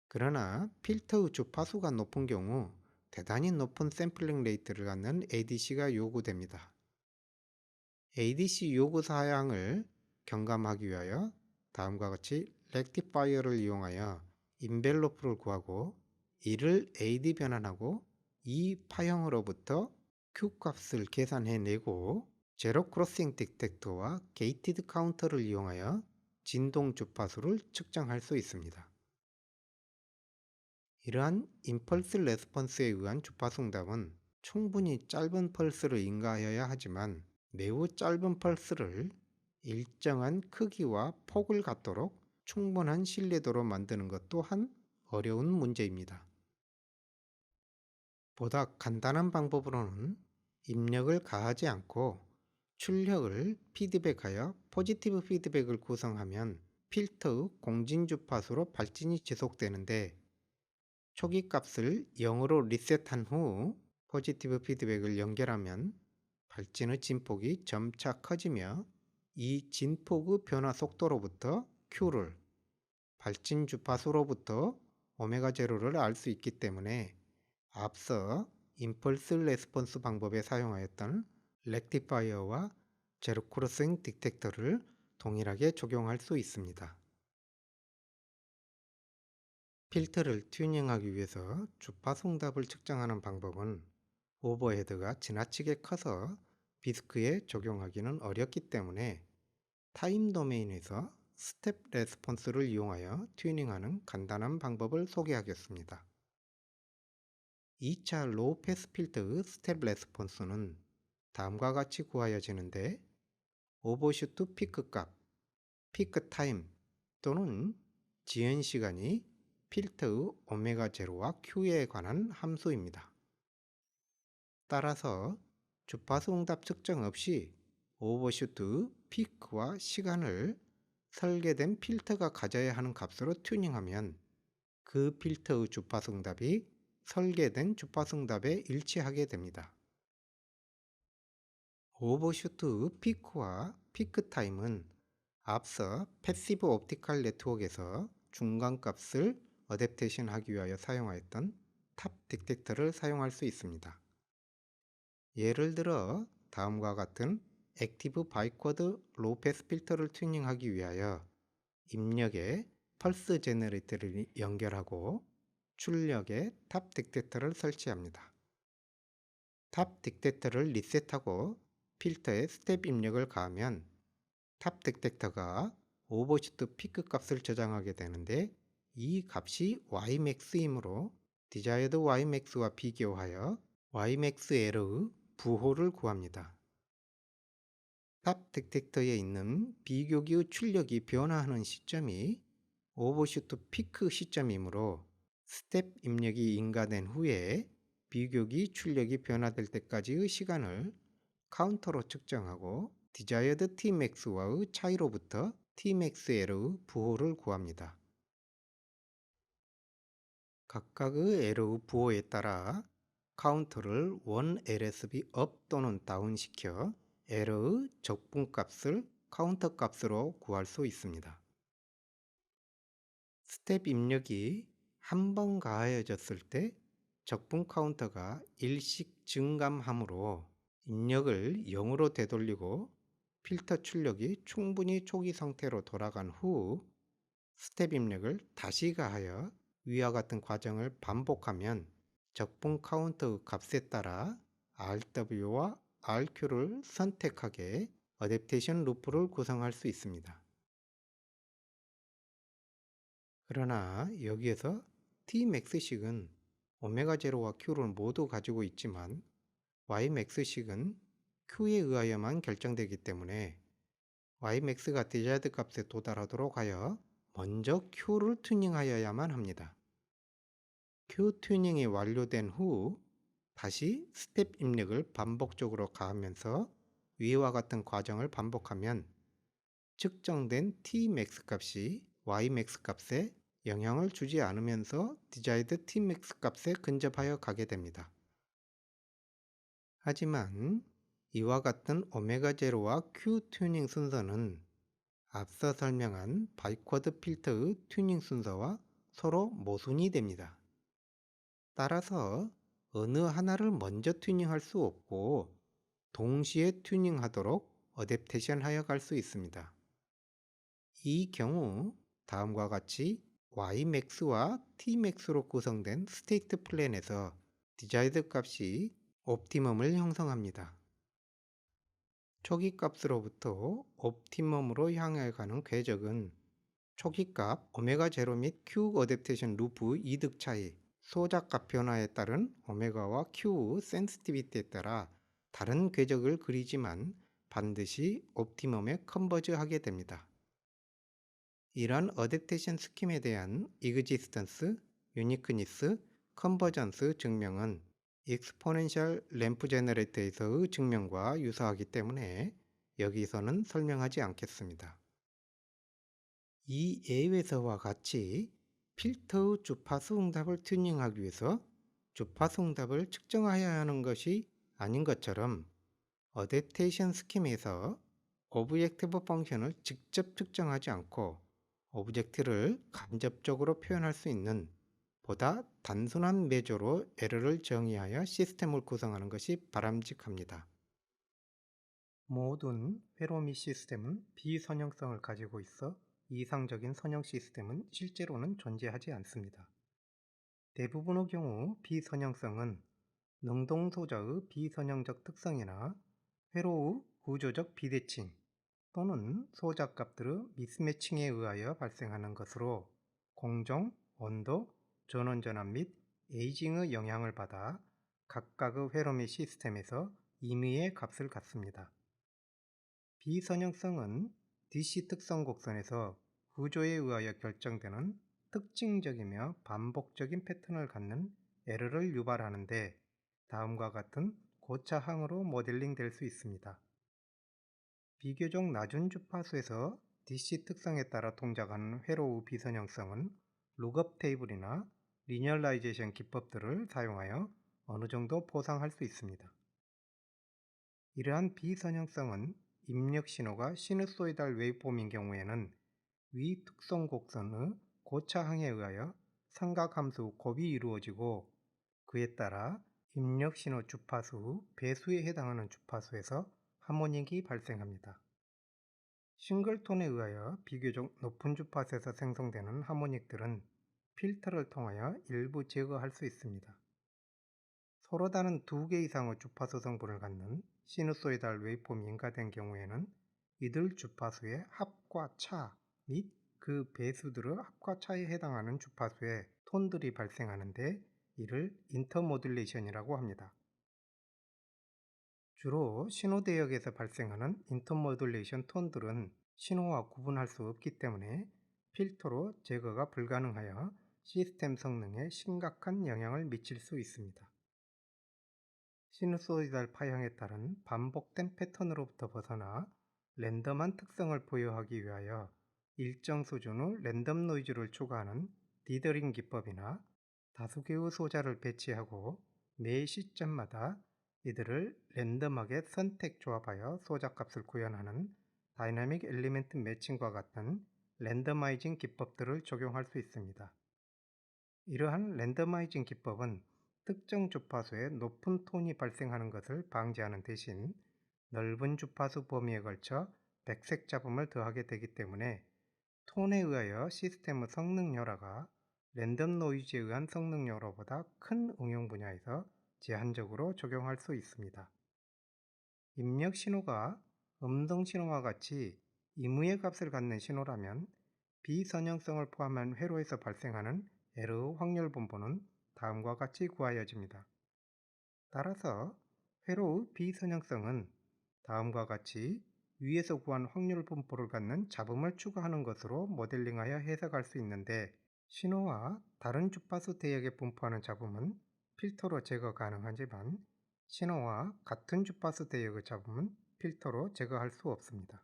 Speaker 1: 그러나 필터의 주파수가 높은 경우 대단히 높은 샘플링 레이트를 갖는 ADC가 요구됩니다. ADC 요구 사양을 경감하기 위하여 다음과 같이 렉티파이어를 이용하여 인벨로프를 구하고 이를 AD 변환하고 이 파형으로부터 Q 값을 계산해내고 제로 크로싱 디텍터와 게이티드 카운터를 이용하여 진동 주파수를 측정할 수 있습니다. 이러한 임펄스 레스폰스에 의한 주파수 응답은 충분히 짧은 펄스를 인가하여야 하지만 매우 짧은 펄스를 일정한 크기와 폭을 갖도록 충분한 신뢰도로 만드는 것 또한 어려운 문제입니다. 보다 간단한 방법으로는 입력을 가하지 않고 출력을 피드백하여 포지티브 피드백을 구성하면 필터의 공진 주파수로 발진이 지속되는데 초기 값을 0으로 리셋한 후 포지티브 피드백을 연결하면 발진의 진폭이 점차 커지며 이 진폭의 변화 속도로부터 Q를 발진 주파수로부터 오메가 제로를 알 수 있기 때문에 앞서 임펄스 레스폰스 방법에 사용하였던 렉티파이어와 제로 크로싱 디텍터를 동일하게 적용할 수 있습니다. 필터를 튜닝하기 위해서 주파수 응답을 측정하는 방법은 오버헤드가 지나치게 커서 디스크에 적용하기는 어렵기 때문에 타임 도메인에서 스텝 레스폰스를 이용하여 튜닝하는 간단한 방법을 소개하겠습니다. 2차 로우 패스 필터의 스텝 레스폰스는 다음과 같이 구하여지는데 오버슈트 피크 값, 피크 타임 또는 지연 시간이 필터의 오메가 제로와 Q에 관한 함수입니다. 따라서 주파수 응답 측정 없이 오버슈트 피크와 시간을 설계된 필터가 가져야 하는 값으로 튜닝하면 그 필터의 주파수 응답이 설계된 주파수 응답에 일치하게 됩니다. 오버슈트 피크와 피크 타임은 앞서 패시브 옵티컬 네트워크에서 중간값을 어댑테이션 하기 위하여 사용하였던 탑 디텍터를 사용할 수 있습니다. 예를 들어 다음과 같은 액티브 바이쿼드 로우 패스 필터를 튜닝하기 위하여 입력에 펄스 제너레이터를 연결하고 출력에 탑 디텍터를 설치합니다. 탑 디텍터를 리셋하고 필터에 스텝 입력을 가하면 탑 디텍터가 오버슈트 피크 값을 저장하게 되는데 이 값이 Ymax이므로 디자이어드 Ymax와 비교하여 Ymax 에러의 부호를 구합니다. 탑 디텍터에 있는 비교기의 출력이 변화하는 시점이 오버슈트 피크 시점이므로 스텝 입력이 인가된 후에 비교기 출력이 변화될 때까지의 시간을 카운터로 측정하고 디자이어드 Tmax와의 차이로부터 Tmax 에러의 부호를 구합니다. 각각의 에러의 부호에 따라 카운터를 1LSB 업 또는 다운 시켜 에러의 적분값을 카운터 값으로 구할 수 있습니다. 스텝 입력이 한 번 가하여졌을 때 적분 카운터가 일씩 증감하므로 입력을 0으로 되돌리고 필터 출력이 충분히 초기 상태로 돌아간 후 스텝 입력을 다시 가하여 위와 같은 과정을 반복하면 적분 카운터 값에 따라 RW와 RQ를 선택하게 어댑테이션 루프를 구성할 수 있습니다. 그러나 여기에서 Tmax식은 오메가 제로와 Q를 모두 가지고 있지만 Ymax식은 Q에 의하여만 결정되기 때문에 Ymax가 디자이어드 값에 도달하도록 하여 먼저 Q를 튜닝하여야만 합니다. Q 튜닝이 완료된 후 다시 스텝 입력을 반복적으로 가하면서 위와 같은 과정을 반복하면 측정된 Tmax 값이 Ymax 값에 영향을 주지 않으면서 디자이어드 Tmax 값에 근접하여 가게 됩니다. 하지만 이와 같은 오메가 제로와 Q 튜닝 순서는 앞서 설명한 바이쿼드 필터의 튜닝 순서와 서로 모순이 됩니다. 따라서 어느 하나를 먼저 튜닝할 수 없고 동시에 튜닝하도록 어댑테이션 하여 갈 수 있습니다. 이 경우 다음과 같이 Ymax와 Tmax로 구성된 스테이트 플랜에서 디자이어드 값이 옵티멈을 형성합니다. 초기 값으로부터 옵티멈으로 향해 가는 궤적은 초기 값 오메가 제로 및 Q 어댑테이션 루프 이득 차이, 소작값 변화에 따른 오메가와 Q 센시티비티에 따라 다른 궤적을 그리지만 반드시 옵티멈에 컨버즈하게 됩니다. 이런 어댑테이션 스킴에 대한 이그지스턴스, 유니크니스, 컨버전스 증명은 익스포넨셜 램프 제너레이터에서의 증명과 유사하기 때문에 여기서는 설명하지 않겠습니다. 이 예외서와 같이 필터의 주파수 응답을 튜닝하기 위해서 주파수 응답을 측정해야 하는 것이 아닌 것처럼 어댑테이션 스킴에서 오브젝티브 펑션을 직접 측정하지 않고 오브젝트를 간접적으로 표현할 수 있는 보다 단순한 메저로 에러를 정의하여 시스템을 구성하는 것이 바람직합니다. 모든 회로 및 시스템은 비선형성을 가지고 있어 이상적인 선형 시스템은 실제로는 존재하지 않습니다. 대부분의 경우 비선형성은 능동소자의 비선형적 특성이나 회로의 구조적 비대칭 또는 소자값들의 미스매칭에 의하여 발생하는 것으로 공정, 온도, 전원전압 및 에이징의 영향을 받아 각각의 회로 및 시스템에서 임의의 값을 갖습니다. 비선형성은 DC 특성 곡선에서 구조에 의하여 결정되는 특징적이며 반복적인 패턴을 갖는 에러를 유발하는데 다음과 같은 고차항으로 모델링 될 수 있습니다. 비교적 낮은 주파수에서 DC 특성에 따라 동작하는 회로의 비선형성은 룩업 테이블이나 리니얼라이제이션 기법들을 사용하여 어느 정도 보상할 수 있습니다. 이러한 비선형성은 입력 신호가 시누소이달 웨이폼인 경우에는 위 특성 곡선의 고차항에 의하여 삼각함수 곱이 이루어지고 그에 따라 입력 신호 주파수 배수에 해당하는 주파수에서 하모닉이 발생합니다. 싱글톤에 의하여 비교적 높은 주파수에서 생성되는 하모닉들은 필터를 통하여 일부 제거할 수 있습니다. 서로 다른 2개 이상의 주파수 성분을 갖는 시누소이달 웨이폼이 인가된 경우에는 이들 주파수의 합과 차 및 그 배수들의 합과 차에 해당하는 주파수의 톤들이 발생하는데 이를 인터모듈레이션이라고 합니다. 주로 신호대역에서 발생하는 인터모듈레이션 톤들은 신호와 구분할 수 없기 때문에 필터로 제거가 불가능하여 시스템 성능에 심각한 영향을 미칠 수 있습니다. 시누소이달 파형에 따른 반복된 패턴으로부터 벗어나 랜덤한 특성을 부여하기 위하여 일정 수준의 랜덤 노이즈를 추가하는 디더링 기법이나 다수 개의 소자를 배치하고 매 시점마다 이들을 랜덤하게 선택 조합하여 소자값을 구현하는 다이나믹 엘리멘트 매칭과 같은 랜더마이징 기법들을 적용할 수 있습니다. 이러한 랜더마이징 기법은 특정 주파수에 높은 톤이 발생하는 것을 방지하는 대신 넓은 주파수 범위에 걸쳐 백색 잡음을 더하게 되기 때문에 톤에 의하여 시스템의 성능 열화가 랜덤 노이즈에 의한 성능 열화보다 큰 응용 분야에서 제한적으로 적용할 수 있습니다. 입력 신호가 음성 신호와 같이 임의의 값을 갖는 신호라면 비선형성을 포함한 회로에서 발생하는 에러의 확률 분포는 다음과 같이 구하여집니다. 따라서 회로의 비선형성은 다음과 같이 위에서 구한 확률 분포를 갖는 잡음을 추가하는 것으로 모델링하여 해석할 수 있는데 신호와 다른 주파수 대역에 분포하는 잡음은 필터로 제거 가능하지만 신호와 같은 주파수 대역의 잡음은 필터로 제거할 수 없습니다.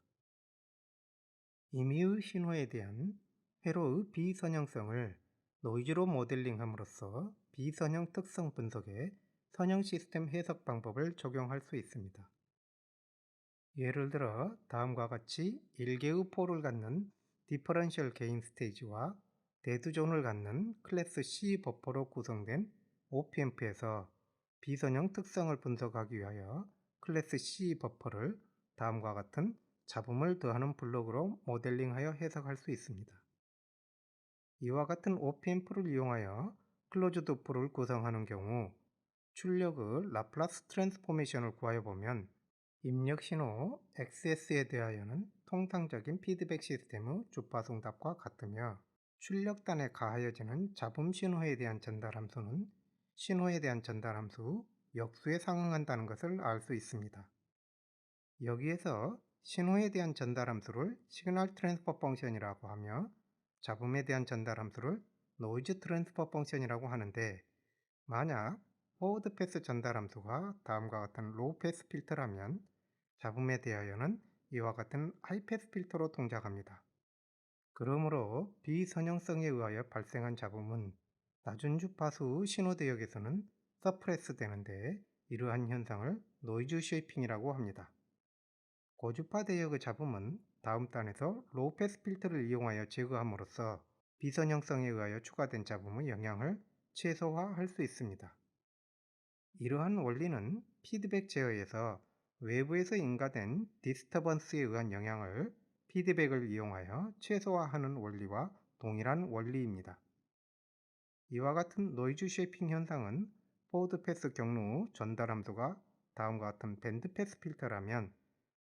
Speaker 1: 임의의 신호에 대한 회로의 비선형성을 노이즈로 모델링함으로써 비선형 특성 분석에 선형 시스템 해석 방법을 적용할 수 있습니다. 예를 들어 다음과 같이 1개의 폴을 갖는 디퍼런셜 게인 스테이지와 데드존을 갖는 클래스 C 버퍼로 구성된 OPMP에서 비선형 특성을 분석하기 위하여 클래스 C 버퍼를 다음과 같은 잡음을 더하는 블록으로 모델링하여 해석할 수 있습니다. 이와 같은 OPMP를 이용하여 클로즈드 풀을 구성하는 경우 출력의 라플라스 트랜스포메이션을 구하여 보면 입력 신호 XS에 대하여는 통상적인 피드백 시스템의 주파수 응답과 같으며 출력단에 가하여지는 잡음 신호에 대한 전달 함수는 신호에 대한 전달 함수 역수에 상응한다는 것을 알 수 있습니다. 여기에서 신호에 대한 전달 함수를 시그널 트랜스퍼 펑션이라고 하며 잡음에 대한 전달 함수를 노이즈 트랜스퍼 펑션이라고 하는데 만약 포워드 패스 전달 함수가 다음과 같은 로우 패스 필터라면 잡음에 대하여는 이와 같은 하이 패스 필터로 동작합니다. 그러므로 비선형성에 의하여 발생한 잡음은 낮은 주파수 신호 대역에서는 서프레스 되는데 이러한 현상을 노이즈 쉐이핑이라고 합니다. 고주파 대역의 잡음은 다음 단에서 로우 패스 필터를 이용하여 제거함으로써 비선형성에 의하여 추가된 잡음의 영향을 최소화할 수 있습니다. 이러한 원리는 피드백 제어에서 외부에서 인가된 디스터번스에 의한 영향을 피드백을 이용하여 최소화하는 원리와 동일한 원리입니다. 이와 같은 노이즈 쉐이핑 현상은 포워드 패스 경로 전달 함수가 다음과 같은 밴드 패스 필터라면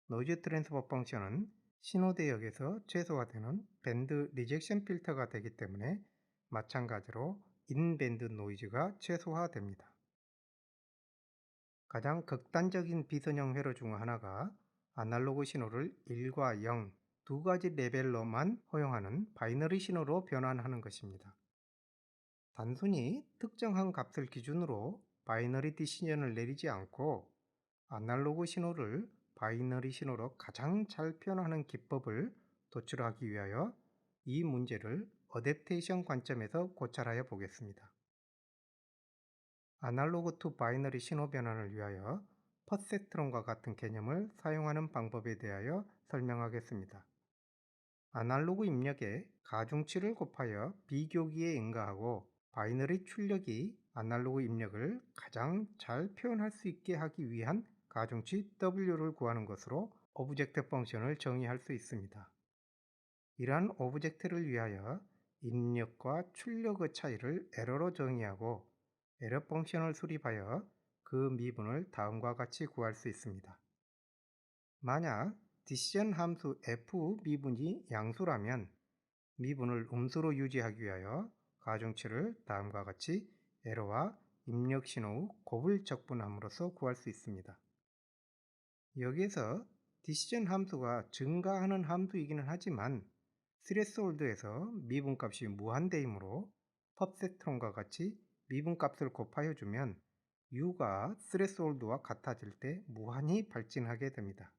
Speaker 1: 노이즈 트랜스퍼 펑션은 신호 대역에서 최소화되는 밴드 리젝션 필터가 되기 때문에 마찬가지로 인밴드 노이즈가 최소화됩니다. 가장 극단적인 비선형 회로 중 하나가 아날로그 신호를 1과 0 두 가지 레벨로만 허용하는 바이너리 신호로 변환하는 것입니다. 단순히 특정한 값을 기준으로 바이너리 디시전을 내리지 않고 아날로그 신호를 바이너리 신호로 가장 잘 표현하는 기법을 도출하기 위하여 이 문제를 어댑테이션 관점에서 고찰하여 보겠습니다. 아날로그 투 바이너리 신호 변환을 위하여 퍼세트론과 같은 개념을 사용하는 방법에 대하여 설명하겠습니다. 아날로그 입력에 가중치를 곱하여 비교기에 인가하고 바이너리 출력이 아날로그 입력을 가장 잘 표현할 수 있게 하기 위한 가중치 W를 구하는 것으로 오브젝트 펑션을 정의할 수 있습니다. 이러한 오브젝트를 위하여 입력과 출력의 차이를 에러로 정의하고 에러 펑션을 수립하여 그 미분을 다음과 같이 구할 수 있습니다. 만약 디시전 함수 f 미분이 양수라면 미분을 음수로 유지하기 위하여 가중치를 다음과 같이 에러와 입력 신호의 곱을 적분함으로써 구할 수 있습니다. 여기에서 디시전 함수가 증가하는 함수이기는 하지만 스레스홀드에서 미분값이 무한대이므로 펍세트론과 같이 미분값을 곱하여 주면 u가 스레스홀드와 같아질 때 무한히 발진하게 됩니다.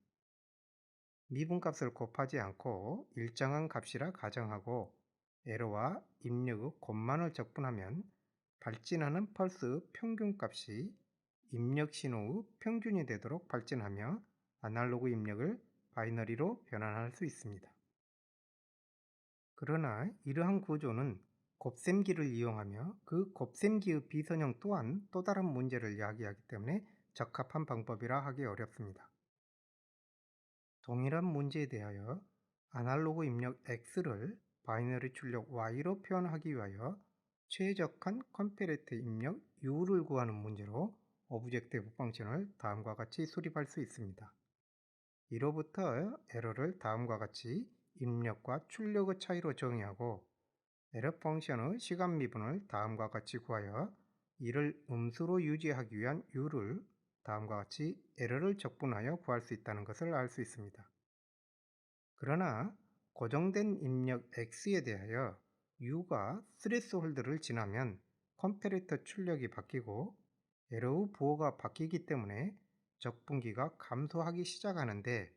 Speaker 1: 미분값을 곱하지 않고 일정한 값이라 가정하고 에러와 입력의 곱만을 적분하면 발진하는 펄스 평균값이 입력 신호의 평균이 되도록 발진하며 아날로그 입력을 바이너리로 변환할 수 있습니다. 그러나 이러한 구조는 곱셈기를 이용하며 그 곱셈기의 비선형 또한 또 다른 문제를 야기하기 때문에 적합한 방법이라 하기 어렵습니다. 동일한 문제에 대하여 아날로그 입력 X를 바이너리 출력 Y로 표현하기 위하여 최적한 컴패레이터 입력 U를 구하는 문제로 오브젝트 펑션을 다음과 같이 수립할 수 있습니다. 이로부터 에러를 다음과 같이 입력과 출력의 차이로 정의하고 에러 펑션의 시간 미분을 다음과 같이 구하여 이를 음수로 유지하기 위한 U를 다음과 같이 에러를 적분하여 구할 수 있다는 것을 알 수 있습니다. 그러나 고정된 입력 X에 대하여 U가 스레스홀드를 지나면 컴패레이터 출력이 바뀌고 에러의 부호가 바뀌기 때문에 적분기가 감소하기 시작하는데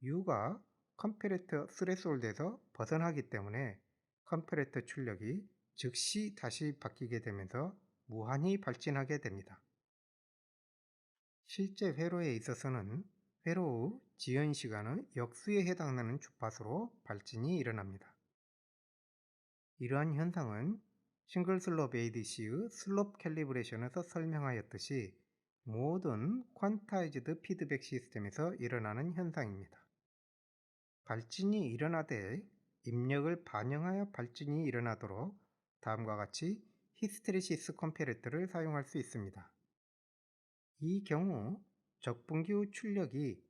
Speaker 1: U가 컴패레이터 스레스홀드에서 벗어나기 때문에 컴패레이터 출력이 즉시 다시 바뀌게 되면서 무한히 발진하게 됩니다. 실제 회로에 있어서는 회로의 지연 시간의 역수에 해당하는 주파수로 발진이 일어납니다. 이러한 현상은 싱글 슬롭 ADC의 슬롭 캘리브레이션에서 설명하였듯이 모든 퀀타이즈드 피드백 시스템에서 일어나는 현상입니다. 발진이 일어나되 입력을 반영하여 발진이 일어나도록 다음과 같이 히스테리시스 컴패레이터를 사용할 수 있습니다. 이 경우 적분기의 출력이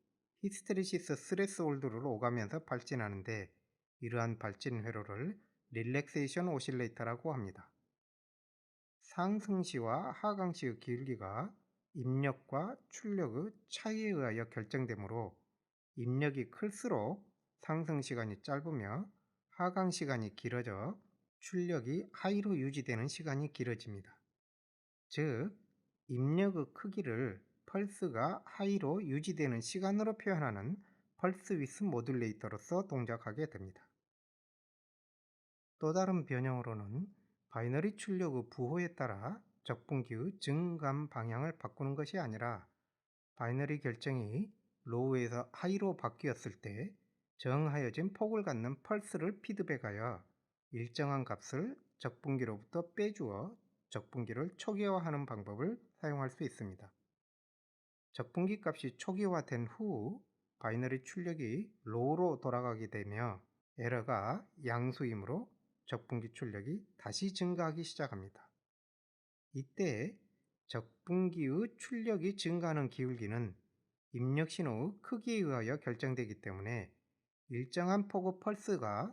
Speaker 1: 히스테리시스 스레스홀드를 오가면서 발진하는데 이러한 발진 회로를 릴렉세이션 오실레이터라고 합니다. 상승시와 하강시의 길기가 입력과 출력의 차이에 의하여 결정되므로 입력이 클수록 상승 시간이 짧으며 하강 시간이 길어져 출력이 하이로 유지되는 시간이 길어집니다. 즉, 입력의 크기를 펄스가 하이로 유지되는 시간으로 표현하는 펄스 위스 모듈레이터로서 동작하게 됩니다. 또 다른 변형으로는 바이너리 출력의 부호에 따라 적분기의 증감 방향을 바꾸는 것이 아니라 바이너리 결정이 로우에서 하이로 바뀌었을 때 정하여진 폭을 갖는 펄스를 피드백하여 일정한 값을 적분기로부터 빼주어 적분기를 초기화하는 방법을 사용할 수 있습니다. 적분기 값이 초기화된 후 바이너리 출력이 로우로 돌아가게 되며 에러가 양수이므로 적분기 출력이 다시 증가하기 시작합니다. 이때 적분기의 출력이 증가하는 기울기는 입력 신호의 크기에 의하여 결정되기 때문에 일정한 폭의 펄스가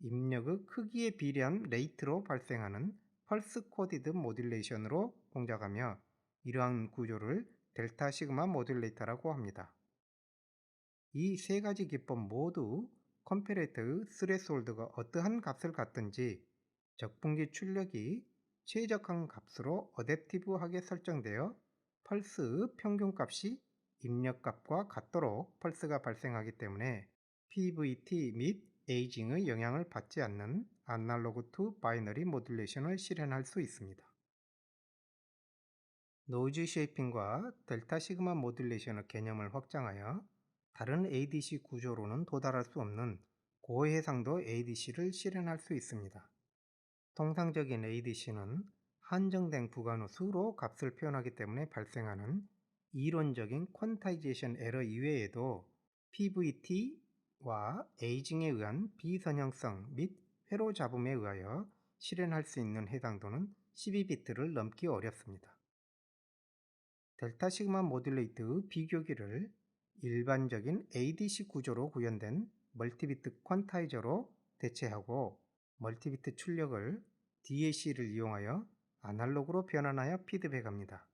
Speaker 1: 입력의 크기에 비례한 레이트로 발생하는 펄스 코디드 모듈레이션으로 동작하며 이러한 구조를 델타 시그마 모듈레이터라고 합니다. 이 세 가지 기법 모두 컴패레이터의 스레스홀드가 어떠한 값을 갖든지 적분기 출력이 최적한 값으로 어댑티브하게 설정되어 펄스의 평균값이 입력값과 같도록 펄스가 발생하기 때문에 PVT 및 에이징의 영향을 받지 않는 아날로그 투 바이너리 모듈레이션을 실현할 수 있습니다. 노이즈 쉐이핑과 델타 시그마 모듈레이션의 개념을 확장하여 다른 ADC 구조로는 도달할 수 없는 고해상도 ADC를 실현할 수 있습니다. 통상적인 ADC는 한정된 구간의 수로 값을 표현하기 때문에 발생하는 이론적인 퀀타이제이션 에러 이외에도 PVT와 에이징에 의한 비선형성 및 회로 잡음에 의하여 실현할 수 있는 해당도는 12비트를 넘기 어렵습니다. 델타 시그마 모듈레이터의 비교기를 일반적인 ADC 구조로 구현된 멀티비트 퀀타이저로 대체하고 멀티비트 출력을 DAC를 이용하여 아날로그로 변환하여 피드백합니다.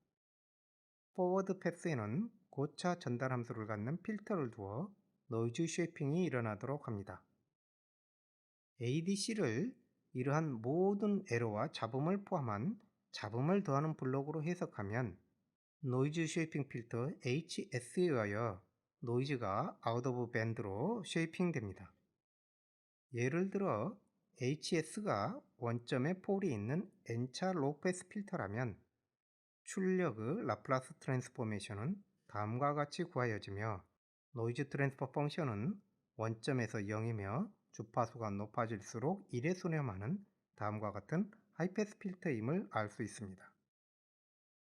Speaker 1: 포워드 패스에는 고차 전달 함수를 갖는 필터를 두어 노이즈 쉐이핑이 일어나도록 합니다. ADC를 이러한 모든 에러와 잡음을 포함한 잡음을 더하는 블록으로 해석하면 노이즈 쉐이핑 필터 HS에 의하여 노이즈가 아웃 오브 밴드로 쉐이핑 됩니다. 예를 들어 HS가 원점에 폴이 있는 N차 로우패스 필터라면 출력의 라플라스 트랜스포메이션은 다음과 같이 구하여지며 노이즈 트랜스퍼 펑션은 원점에서 0이며 주파수가 높아질수록 1에 수렴하는 다음과 같은 하이패스 필터임을 알 수 있습니다.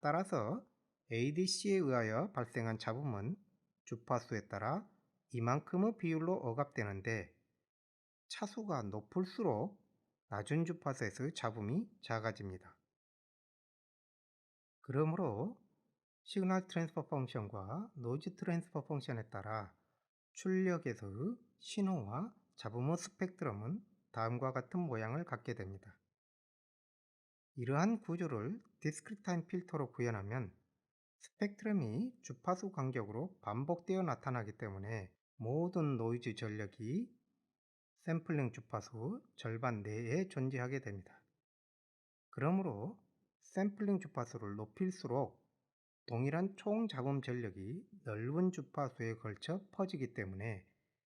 Speaker 1: 따라서 ADC에 의하여 발생한 잡음은 주파수에 따라 이만큼의 비율로 억압되는데 차수가 높을수록 낮은 주파수에서의 잡음이 작아집니다. 그러므로 시그널 트랜스퍼 펑션과 노이즈 트랜스퍼 펑션에 따라 출력에서의 신호와 잡음의 스펙트럼은 다음과 같은 모양을 갖게 됩니다. 이러한 구조를 디스크리트 타임 필터로 구현하면 스펙트럼이 주파수 간격으로 반복되어 나타나기 때문에 모든 노이즈 전력이 샘플링 주파수 절반 내에 존재하게 됩니다. 그러므로 샘플링 주파수를 높일수록 동일한 총 잡음 전력이 넓은 주파수에 걸쳐 퍼지기 때문에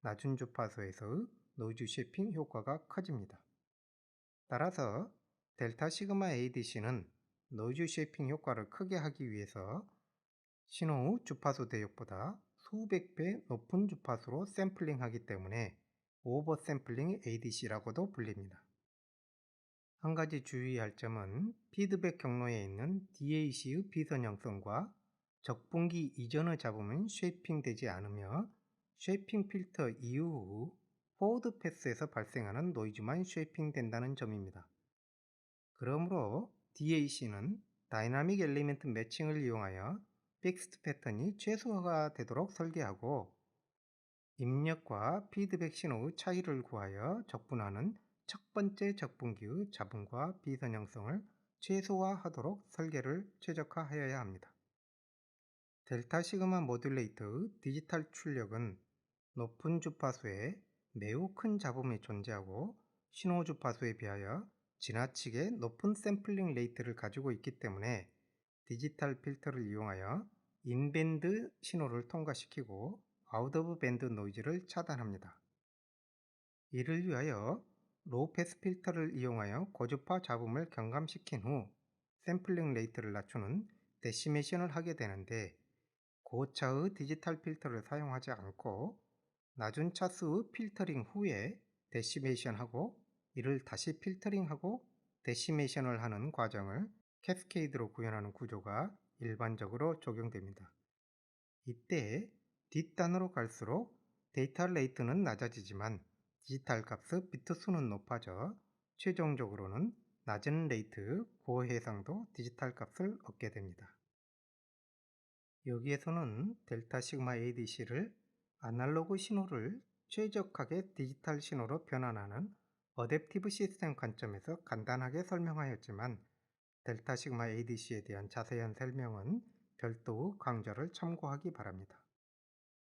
Speaker 1: 낮은 주파수에서의 노이즈 쉐이핑 효과가 커집니다. 따라서 델타 시그마 ADC는 노이즈 쉐이핑 효과를 크게 하기 위해서 신호의 주파수 대역보다 수백 배 높은 주파수로 샘플링하기 때문에 오버 샘플링 ADC라고도 불립니다. 한 가지 주의할 점은 피드백 경로에 있는 DAC의 비선형성과 적분기 이전의 잡음은 쉐이핑되지 않으며 쉐이핑 필터 이후 포워드 패스에서 발생하는 노이즈만 쉐이핑된다는 점입니다. 그러므로 DAC는 다이나믹 엘리멘트 매칭을 이용하여 픽스드 패턴이 최소화가 되도록 설계하고 입력과 피드백 신호의 차이를 구하여 적분하는 첫 번째 적분기의 잡음과 비선형성을 최소화하도록 설계를 최적화하여야 합니다. 델타 시그마 모듈레이터의 디지털 출력은 높은 주파수에 매우 큰 잡음이 존재하고 신호 주파수에 비하여 지나치게 높은 샘플링 레이트를 가지고 있기 때문에 디지털 필터를 이용하여 인밴드 신호를 통과시키고 아웃 오브 밴드 노이즈를 차단합니다. 이를 위하여 로우 패스 필터를 이용하여 고주파 잡음을 경감시킨 후 샘플링 레이트를 낮추는 데시메이션을 하게 되는데 고차의 디지털 필터를 사용하지 않고 낮은 차수의 필터링 후에 데시메이션하고 이를 다시 필터링하고 데시메이션을 하는 과정을 캐스케이드로 구현하는 구조가 일반적으로 적용됩니다. 이때 뒷단으로 갈수록 데이터 레이트는 낮아지지만 디지털 값의 비트 수는 높아져 최종적으로는 낮은 레이트, 고해상도 디지털 값을 얻게 됩니다. 여기에서는 델타 시그마 ADC를 아날로그 신호를 최적화하게 디지털 신호로 변환하는 어댑티브 시스템 관점에서 간단하게 설명하였지만 델타 시그마 ADC에 대한 자세한 설명은 별도의 강좌를 참고하기 바랍니다.